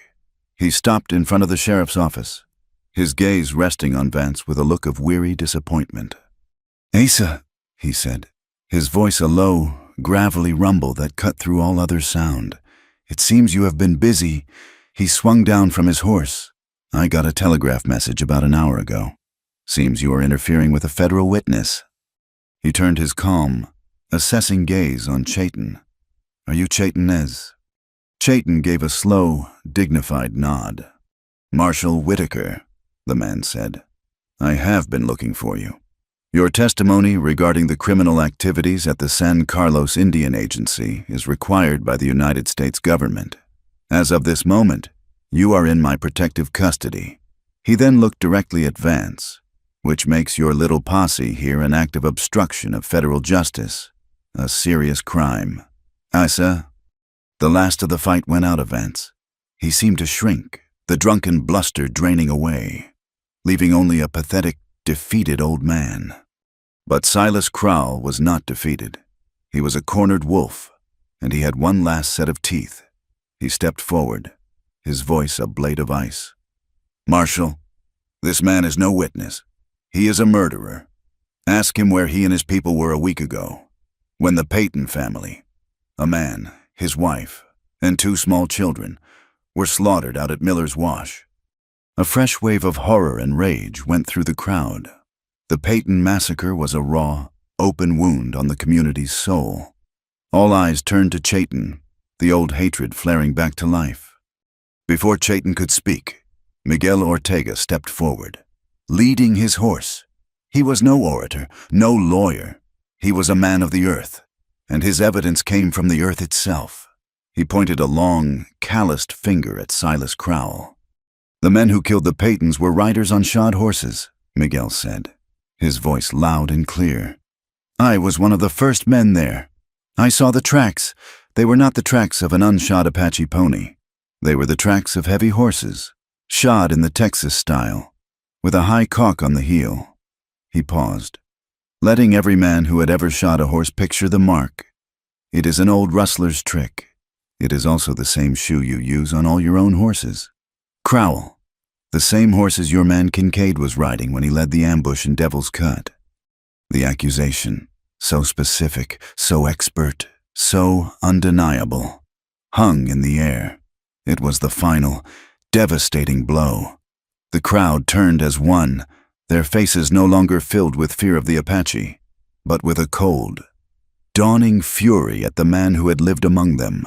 He stopped in front of the sheriff's office, his gaze resting on Vance with a look of weary disappointment. "Asa," he said, his voice a low, gravelly rumble that cut through all other sound. "It seems you have been busy." He swung down from his horse. "I got a telegraph message about an hour ago. Seems you are interfering with a federal witness." He turned his calm, assessing gaze on Chayton. "Are you Chayton Nez?" Chayton gave a slow, dignified nod. "Marshal Whitaker," the man said. "I have been looking for you. Your testimony regarding the criminal activities at the San Carlos Indian Agency is required by the United States government. As of this moment, you are in my protective custody." He then looked directly at Vance, "which makes your little posse here an act of obstruction of federal justice, a serious crime." "Asa." The last of the fight went out of Vance. He seemed to shrink, the drunken bluster draining away, leaving only a pathetic, defeated old man. But Silas Crowell was not defeated. He was a cornered wolf, and he had one last set of teeth. He stepped forward, his voice a blade of ice. "Marshal, this man is no witness. He is a murderer. Ask him where he and his people were a week ago, when the Payton family, a man, his wife, and 2 small children, were slaughtered out at Miller's Wash." A fresh wave of horror and rage went through the crowd. The Payton massacre was a raw, open wound on the community's soul. All eyes turned to Chayton, the old hatred flaring back to life. Before Chayton could speak, Miguel Ortega stepped forward, leading his horse. He was no orator, no lawyer. He was a man of the earth, and his evidence came from the earth itself. He pointed a long, calloused finger at Silas Crowell. "The men who killed the Paytons were riders on shod horses," Miguel said, his voice loud and clear. "I was one of the first men there. I saw the tracks. They were not the tracks of an unshod Apache pony. They were the tracks of heavy horses, shod in the Texas style, with a high caulk on the heel." He paused, letting every man who had ever shod a horse picture the mark. "It is an old rustler's trick. It is also the same shoe you use on all your own horses. Crowell, the same horses your man Kincaid was riding when he led the ambush in Devil's Cut." The accusation, so specific, so expert, so undeniable, hung in the air. It was the final, devastating blow. The crowd turned as one, their faces no longer filled with fear of the Apache, but with a cold, dawning fury at the man who had lived among them,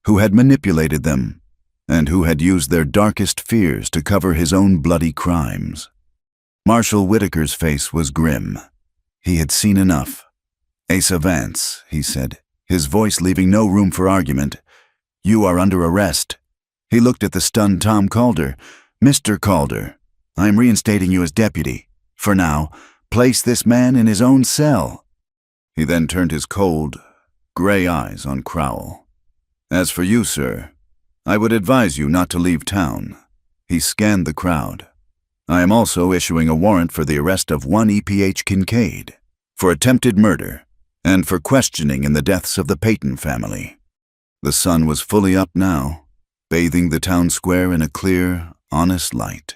who had manipulated them, and who had used their darkest fears to cover his own bloody crimes. Marshal Whitaker's face was grim. He had seen enough. "Asa Vance," he said, his voice leaving no room for argument, "you are under arrest." He looked at the stunned Tom Calder. "Mr. Calder, I am reinstating you as deputy. For now, place this man in his own cell." He then turned his cold, gray eyes on Crowell. "As for you, sir, I would advise you not to leave town." He scanned the crowd. "I am also issuing a warrant for the arrest of one E.P.H. Kincaid, for attempted murder, and for questioning in the deaths of the Peyton family." The sun was fully up now, bathing the town square in a clear, honest light.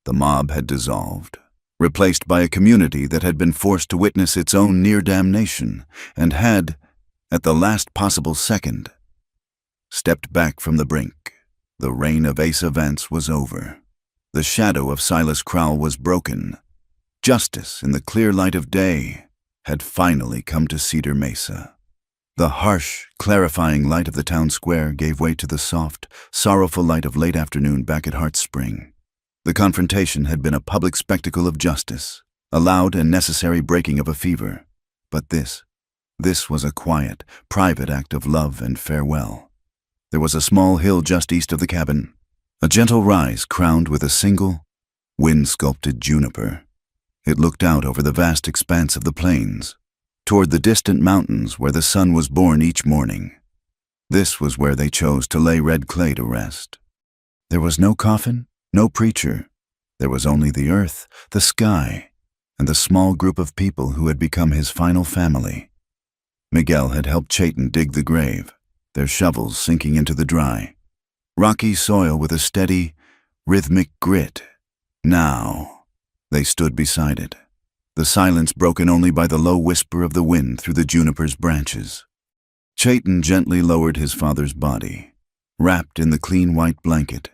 The mob had dissolved, replaced by a community that had been forced to witness its own near damnation, and had, at the last possible second, stepped back from the brink. The reign of Asa Vance was over. The shadow of Silas Crowell was broken. Justice, in the clear light of day, had finally come to Cedar Mesa. The harsh, clarifying light of the town square gave way to the soft, sorrowful light of late afternoon back at Hart Spring. The confrontation had been a public spectacle of justice, a loud and necessary breaking of a fever. But this was a quiet, private act of love and farewell. There was a small hill just east of the cabin, a gentle rise crowned with a single, wind-sculpted juniper. It looked out over the vast expanse of the plains, toward the distant mountains where the sun was born each morning. This was where they chose to lay Red Clay to rest. There was no coffin, no preacher. There was only the earth, the sky, and the small group of people who had become his final family. Miguel had helped Chayton dig the grave, their shovels sinking into the dry, rocky soil with a steady, rhythmic grit. Now, they stood beside it, the silence broken only by the low whisper of the wind through the juniper's branches. Chayton gently lowered his father's body, wrapped in the clean white blanket,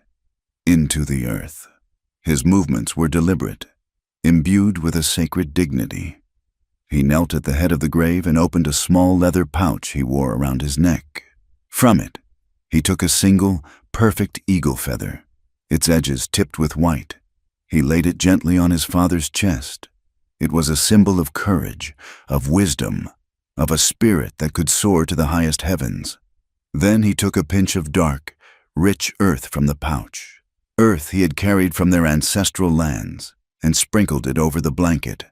into the earth. His movements were deliberate, imbued with a sacred dignity. He knelt at the head of the grave and opened a small leather pouch he wore around his neck. From it, he took a single, perfect eagle feather, its edges tipped with white. He laid it gently on his father's chest. It was a symbol of courage, of wisdom, of a spirit that could soar to the highest heavens. Then he took a pinch of dark, rich earth from the pouch, earth he had carried from their ancestral lands, and sprinkled it over the blanket,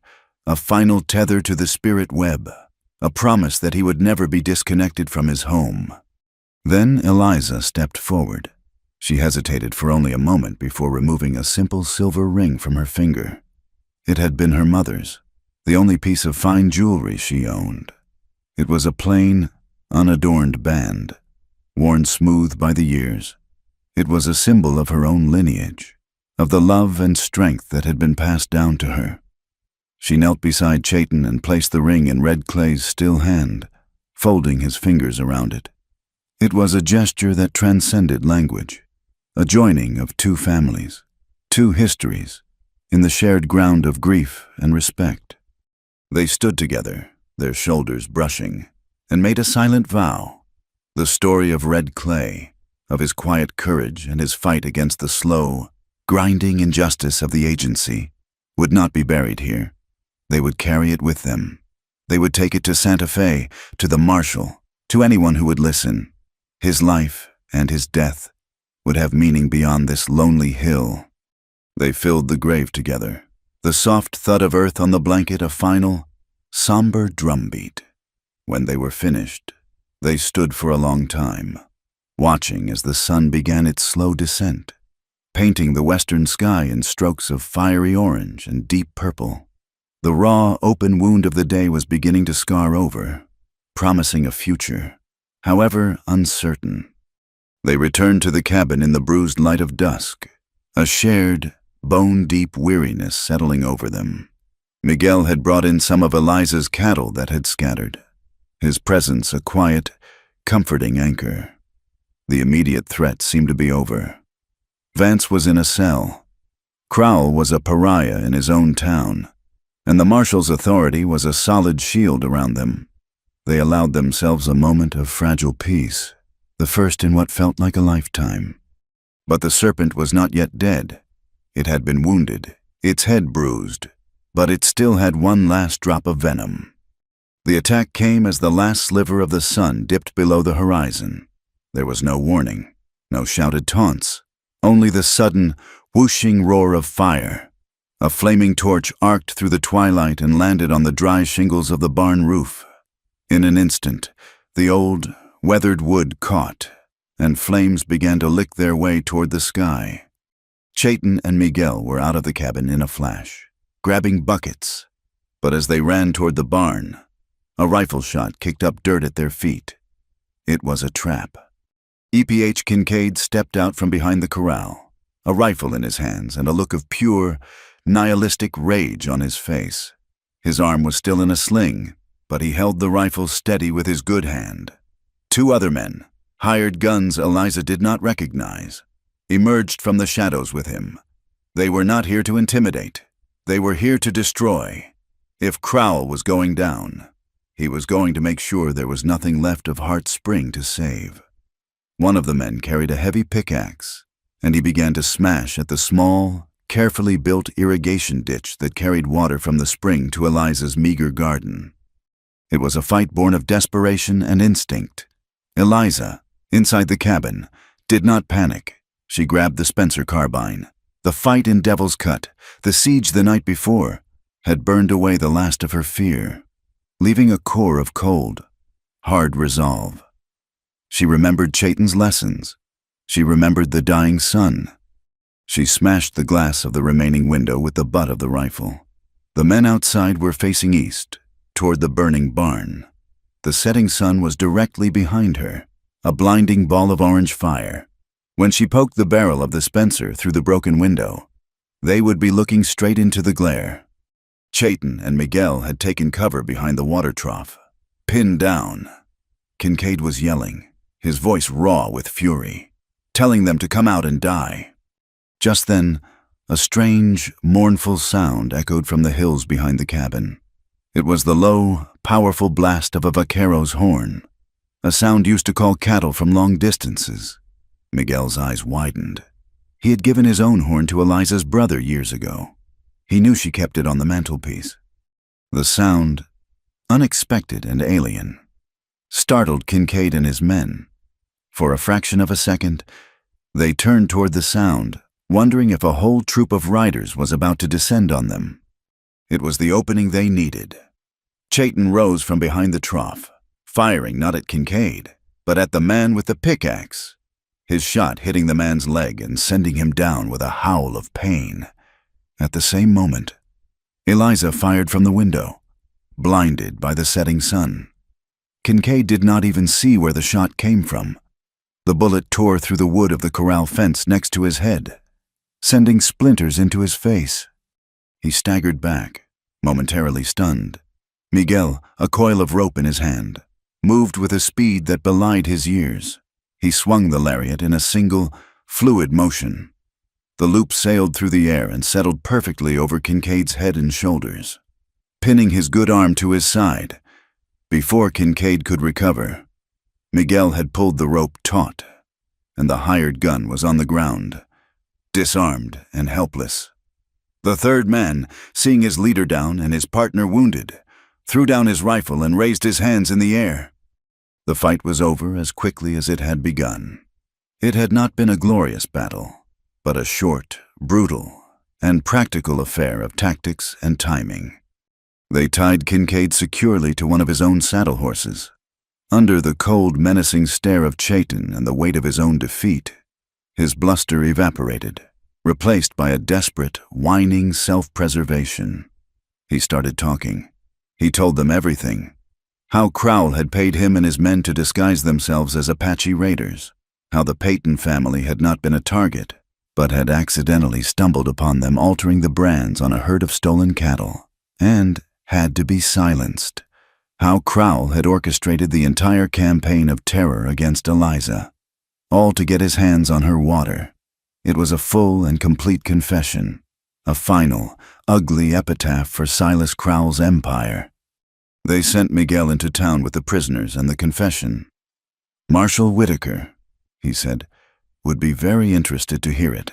a final tether to the spirit web, a promise that he would never be disconnected from his home. Then Eliza stepped forward. She hesitated for only a moment before removing a simple silver ring from her finger. It had been her mother's, the only piece of fine jewelry she owned. It was a plain, unadorned band, worn smooth by the years. It was a symbol of her own lineage, of the love and strength that had been passed down to her. She knelt beside Chayton and placed the ring in Red Clay's still hand, folding his fingers around it. It was a gesture that transcended language, a joining of two families, two histories, in the shared ground of grief and respect. They stood together, their shoulders brushing, and made a silent vow. The story of Red Clay, of his quiet courage and his fight against the slow, grinding injustice of the agency, would not be buried here. They would carry it with them. They would take it to Santa Fe, to the marshal, to anyone who would listen. His life and his death would have meaning beyond this lonely hill. They filled the grave together, the soft thud of earth on the blanket a final, somber drumbeat. When they were finished, they stood for a long time, watching as the sun began its slow descent, painting the western sky in strokes of fiery orange and deep purple. The raw, open wound of the day was beginning to scar over, promising a future, however uncertain. They returned to the cabin in the bruised light of dusk, a shared, bone-deep weariness settling over them. Miguel had brought in some of Eliza's cattle that had scattered, his presence a quiet, comforting anchor. The immediate threat seemed to be over. Vance was in a cell. Crowell was a pariah in his own town, and the marshal's authority was a solid shield around them. They allowed themselves a moment of fragile peace, the first in what felt like a lifetime. But the serpent was not yet dead. It had been wounded, its head bruised, but it still had one last drop of venom. The attack came as the last sliver of the sun dipped below the horizon. There was no warning, no shouted taunts, only the sudden, whooshing roar of fire. A flaming torch arced through the twilight and landed on the dry shingles of the barn roof. In an instant, the old, weathered wood caught, and flames began to lick their way toward the sky. Chayton and Miguel were out of the cabin in a flash, grabbing buckets. But as they ran toward the barn, a rifle shot kicked up dirt at their feet. It was a trap. E.P.H. Kincaid stepped out from behind the corral, a rifle in his hands and a look of pure, nihilistic rage on his face. His arm was still in a sling, but he held the rifle steady with his good hand. Two other men, hired guns Eliza did not recognize, emerged from the shadows with him. They were not here to intimidate. They were here to destroy. If Crowell was going down, he was going to make sure there was nothing left of Heart Spring to save. One of the men carried a heavy pickaxe, and he began to smash at the small, carefully built irrigation ditch that carried water from the spring to Eliza's meager garden. It was a fight born of desperation and instinct. Eliza, inside the cabin, did not panic. She grabbed the Spencer carbine. The fight in Devil's Cut, the siege the night before, had burned away the last of her fear, leaving a core of cold, hard resolve. She remembered Chayton's lessons. She remembered the dying sun. She smashed the glass of the remaining window with the butt of the rifle. The men outside were facing east, toward the burning barn. The setting sun was directly behind her, a blinding ball of orange fire. When she poked the barrel of the Spencer through the broken window, they would be looking straight into the glare. Chayton and Miguel had taken cover behind the water trough, pinned down. Kincaid was yelling, his voice raw with fury, telling them to come out and die. Just then, a strange, mournful sound echoed from the hills behind the cabin. It was the low, powerful blast of a vaquero's horn, a sound used to call cattle from long distances. Miguel's eyes widened. He had given his own horn to Eliza's brother years ago. He knew she kept it on the mantelpiece. The sound, unexpected and alien, startled Kincaid and his men. For a fraction of a second, they turned toward the sound, wondering if a whole troop of riders was about to descend on them. It was the opening they needed. Chayton rose from behind the trough, firing not at Kincaid, but at the man with the pickaxe, his shot hitting the man's leg and sending him down with a howl of pain. At the same moment, Eliza fired from the window, blinded by the setting sun. Kincaid did not even see where the shot came from. The bullet tore through the wood of the corral fence next to his head, sending splinters into his face. He staggered back, momentarily stunned. Miguel, a coil of rope in his hand, moved with a speed that belied his years. He swung the lariat in a single, fluid motion. The loop sailed through the air and settled perfectly over Kincaid's head and shoulders, pinning his good arm to his side. Before Kincaid could recover, Miguel had pulled the rope taut, and the hired gun was on the ground, disarmed and helpless. The third man, seeing his leader down and his partner wounded, threw down his rifle and raised his hands in the air. The fight was over as quickly as it had begun. It had not been a glorious battle, but a short, brutal, and practical affair of tactics and timing. They tied Kincaid securely to one of his own saddle horses. Under the cold, menacing stare of Chayton and the weight of his own defeat, his bluster evaporated, replaced by a desperate, whining self-preservation. He started talking. He told them everything. How Crowell had paid him and his men to disguise themselves as Apache raiders. How the Peyton family had not been a target, but had accidentally stumbled upon them altering the brands on a herd of stolen cattle. and had to be silenced. How Crowell had orchestrated the entire campaign of terror against Eliza, all to get his hands on her water. It was a full and complete confession, a final, ugly epitaph for Silas Crowell's empire. They sent Miguel into town with the prisoners and the confession. "Marshal Whitaker," he said, "would be very interested to hear it."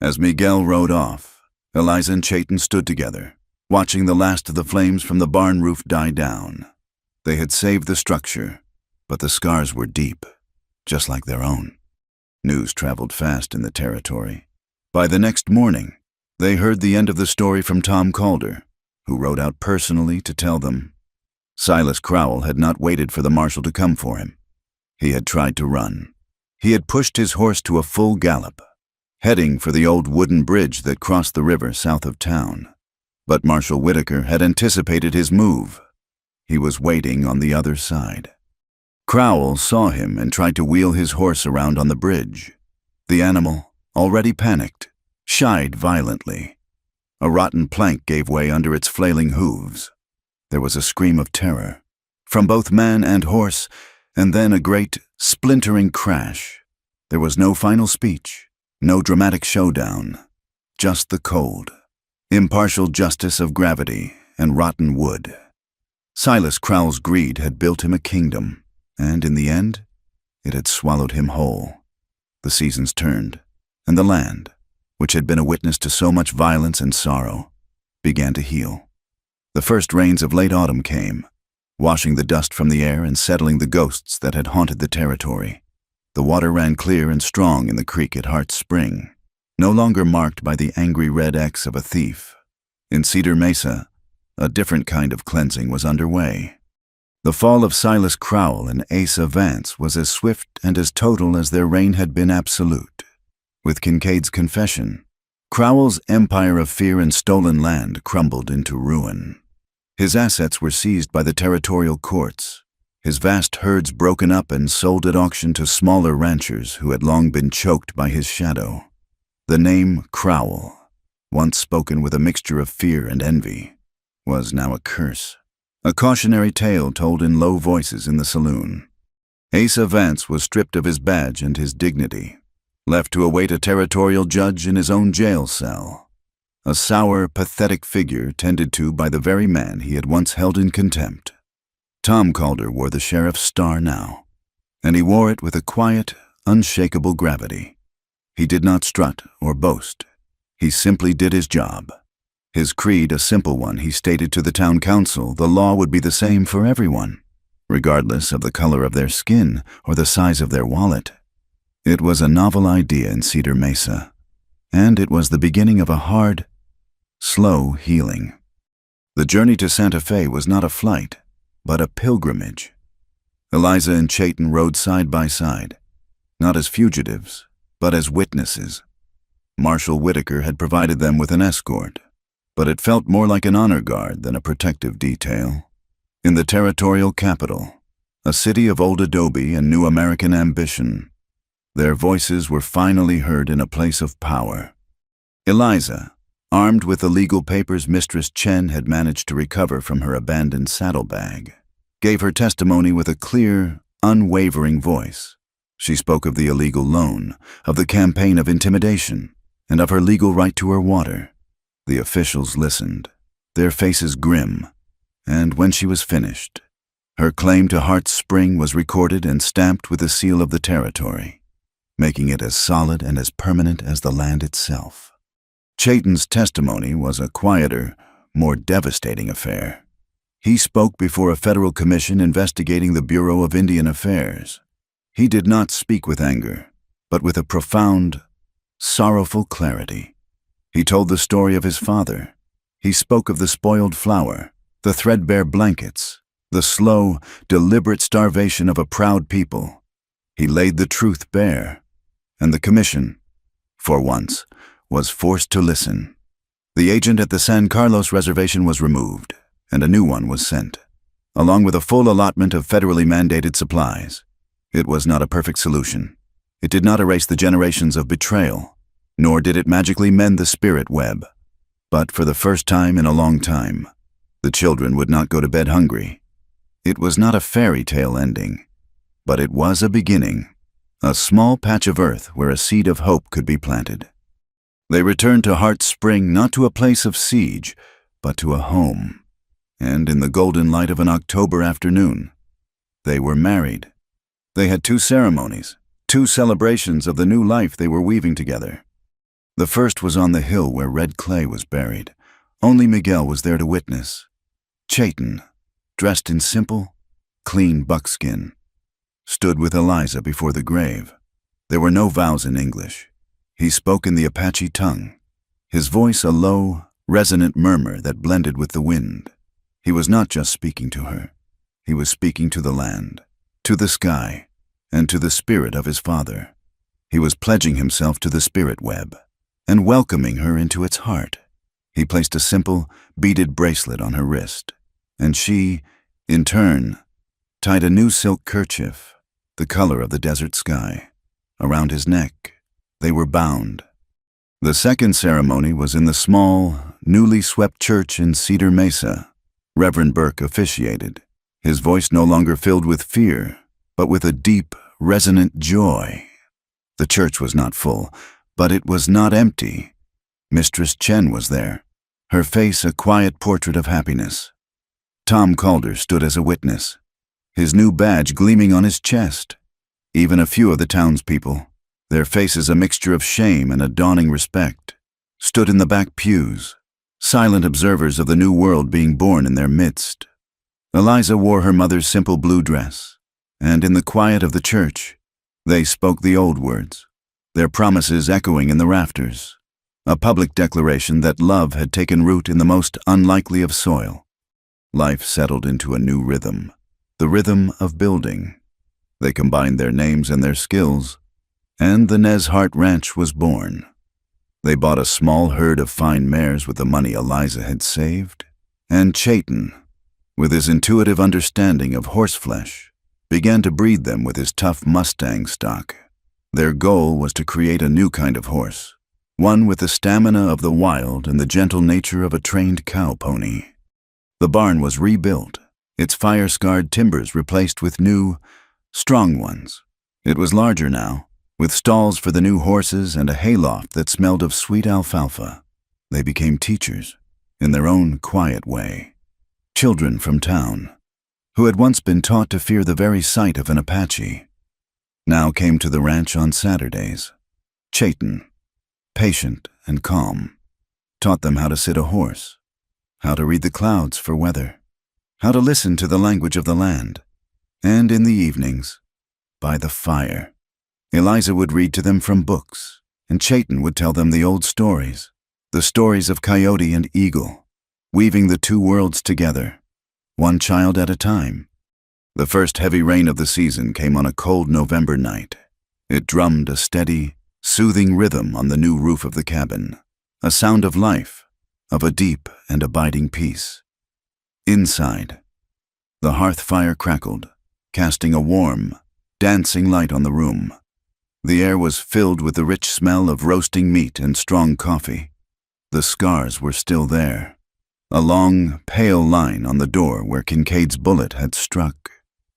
As Miguel rode off, Eliza and Chayton stood together, watching the last of the flames from the barn roof die down. They had saved the structure, but the scars were deep, just like their own. News traveled fast in the territory. By the next morning, they heard the end of the story from Tom Calder, who rode out personally to tell them. Silas Crowell had not waited for the marshal to come for him. He had tried to run. He had pushed his horse to a full gallop, heading for the old wooden bridge that crossed the river south of town. But Marshal Whitaker had anticipated his move. He was waiting on the other side. Crowell saw him and tried to wheel his horse around on the bridge. The animal, already panicked, shied violently. A rotten plank gave way under its flailing hooves. There was a scream of terror, from both man and horse, and then a great, splintering crash. There was no final speech, no dramatic showdown, just the cold, impartial justice of gravity and rotten wood. Silas Crowell's greed had built him a kingdom, and in the end, it had swallowed him whole. The seasons turned, and the land, which had been a witness to so much violence and sorrow, began to heal. The first rains of late autumn came, washing the dust from the air and settling the ghosts that had haunted the territory. The water ran clear and strong in the creek at Hart's Spring, no longer marked by the angry red X of a thief. In Cedar Mesa, a different kind of cleansing was underway. The fall of Silas Crowell and Asa Vance was as swift and as total as their reign had been absolute. With Kincaid's confession, Crowell's empire of fear and stolen land crumbled into ruin. His assets were seized by the territorial courts, his vast herds broken up and sold at auction to smaller ranchers who had long been choked by his shadow. The name Crowell, once spoken with a mixture of fear and envy, was now a curse, a cautionary tale told in low voices in the saloon. Asa Vance was stripped of his badge and his dignity, left to await a territorial judge in his own jail cell, a sour, pathetic figure tended to by the very man he had once held in contempt. Tom Calder wore the sheriff's star now, and he wore it with a quiet, unshakable gravity. He did not strut or boast. He simply did his job. His creed, a simple one, he stated to the town council the law would be the same for everyone, regardless of the color of their skin or the size of their wallet. It was a novel idea in Cedar Mesa, and it was the beginning of a hard, slow healing. The journey to Santa Fe was not a flight, but a pilgrimage. Eliza and Chayton rode side by side, not as fugitives, but as witnesses. Marshal Whitaker had provided them with an escort, but it felt more like an honor guard than a protective detail. In the territorial capital, a city of old adobe and new American ambition, their voices were finally heard in a place of power. Eliza, armed with the legal papers Mistress Chen had managed to recover from her abandoned saddlebag, gave her testimony with a clear, unwavering voice. She spoke of the illegal loan, of the campaign of intimidation, and of her legal right to her water. The officials listened, their faces grim, and when she was finished, her claim to Hart's Spring was recorded and stamped with the seal of the territory, making it as solid and as permanent as the land itself. Chayton's testimony was a quieter, more devastating affair. He spoke before a federal commission investigating the Bureau of Indian Affairs. He did not speak with anger, but with a profound, sorrowful clarity. He told the story of his father. He spoke of the spoiled flour, the threadbare blankets, the slow, deliberate starvation of a proud people. He laid the truth bare, and the commission, for once, was forced to listen. The agent at the San Carlos reservation was removed, and a new one was sent, along with a full allotment of federally mandated supplies. It was not a perfect solution. It did not erase the generations of betrayal, nor did it magically mend the spirit web. But for the first time in a long time, The children would not go to bed hungry. It was not a fairy tale ending, but it was a beginning, a small patch of earth where a seed of hope could be planted. They returned to Heart's Spring not to a place of siege, but to a home. And in the golden light of an October afternoon, they were married. They had 2 ceremonies, 2 celebrations of the new life they were weaving together. The first was on the hill where red clay was buried. Only Miguel was there to witness. Chayton, dressed in simple, clean buckskin, stood with Eliza before the grave. There were no vows in English. He spoke in the Apache tongue, his voice a low, resonant murmur that blended with the wind. He was not just speaking to her. He was speaking to the land, to the sky, and to the spirit of his father. He was pledging himself to the spirit web and welcoming her into its heart. He placed a simple, beaded bracelet on her wrist, and she, in turn, tied a new silk kerchief, the color of the desert sky, around his neck. They were bound. The second ceremony was in the small, newly swept church in Cedar Mesa. Reverend Burke officiated, his voice no longer filled with fear, but with a deep, resonant joy. The church was not full, but it was not empty. Mistress Chen was there, her face a quiet portrait of happiness. Tom Calder stood as a witness, his new badge gleaming on his chest. Even a few of the townspeople, their faces a mixture of shame and a dawning respect, stood in the back pews, silent observers of the new world being born in their midst. Eliza wore her mother's simple blue dress, and in the quiet of the church, they spoke the old words, their promises echoing in the rafters, a public declaration that love had taken root in the most unlikely of soil. Life settled into a new rhythm, the rhythm of building. They combined their names and their skills, and the Nez Hart Ranch was born. They bought a small herd of fine mares with the money Eliza had saved, and Chayton, with his intuitive understanding of horseflesh, began to breed them with his tough Mustang stock. Their goal was to create a new kind of horse, one with the stamina of the wild and the gentle nature of a trained cow pony. The barn was rebuilt, its fire-scarred timbers replaced with new, strong ones. It was larger now, with stalls for the new horses and a hayloft that smelled of sweet alfalfa. They became teachers, in their own quiet way. Children from town, who had once been taught to fear the very sight of an Apache, now came to the ranch on Saturdays. Chayton, patient and calm, taught them how to sit a horse, how to read the clouds for weather, how to listen to the language of the land. And in the evenings, by the fire, Eliza would read to them from books, and Chayton would tell them the old stories, the stories of Coyote and Eagle, weaving the 2 worlds together, one child at a time. The first heavy rain of the season came on a cold November night. It drummed a steady, soothing rhythm on the new roof of the cabin, a sound of life, of a deep and abiding peace. Inside, the hearth fire crackled, casting a warm, dancing light on the room. The air was filled with the rich smell of roasting meat and strong coffee. The scars were still there, a long, pale line on the door where Kincaid's bullet had struck,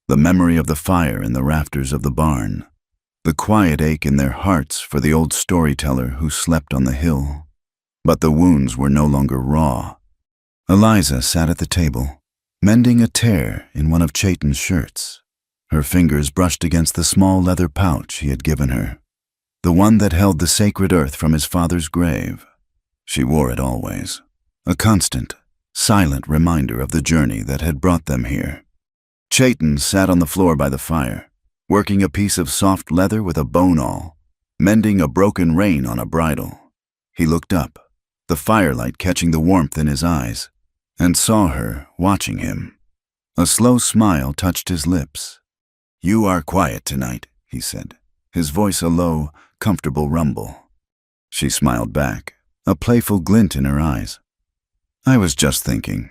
the memory of the fire in the rafters of the barn, the quiet ache in their hearts for the old storyteller who slept on the hill. But the wounds were no longer raw. Eliza sat at the table, mending a tear in one of Chayton's shirts. Her fingers brushed against the small leather pouch he had given her, the one that held the sacred earth from his father's grave. She wore it always, a constant, silent reminder of the journey that had brought them here. Chayton sat on the floor by the fire, working a piece of soft leather with a bone awl, mending a broken rein on a bridle. He looked up, the firelight catching the warmth in his eyes, and saw her watching him. A slow smile touched his lips. "You are quiet tonight," he said, his voice a low, comfortable rumble. She smiled back, a playful glint in her eyes. "I was just thinking,"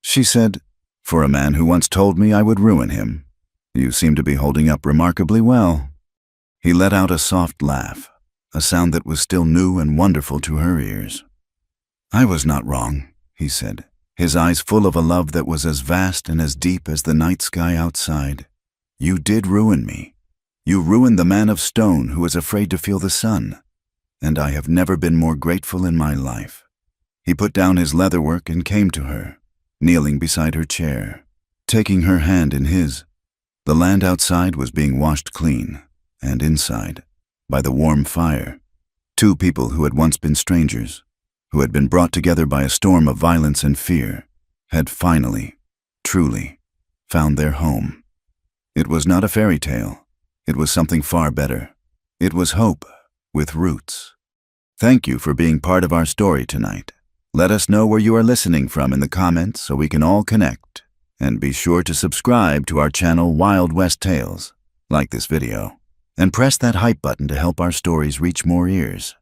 she said, "for a man who once told me I would ruin him, you seem to be holding up remarkably well." He let out a soft laugh, a sound that was still new and wonderful to her ears. "I was not wrong," he said, his eyes full of a love that was as vast and as deep as the night sky outside. "You did ruin me. You ruined the man of stone who was afraid to feel the sun, and I have never been more grateful in my life." He put down his leatherwork and came to her, kneeling beside her chair, taking her hand in his. The land outside was being washed clean, and inside, by the warm fire, two people who had once been strangers, who had been brought together by a storm of violence and fear, had finally, truly, found their home. It was not a fairy tale. It was something far better. It was hope with roots. Thank you for being part of our story tonight. Let us know where you are listening from in the comments so we can all connect. And be sure to subscribe to our channel Wild West Tales, like this video, and press that hype button to help our stories reach more ears.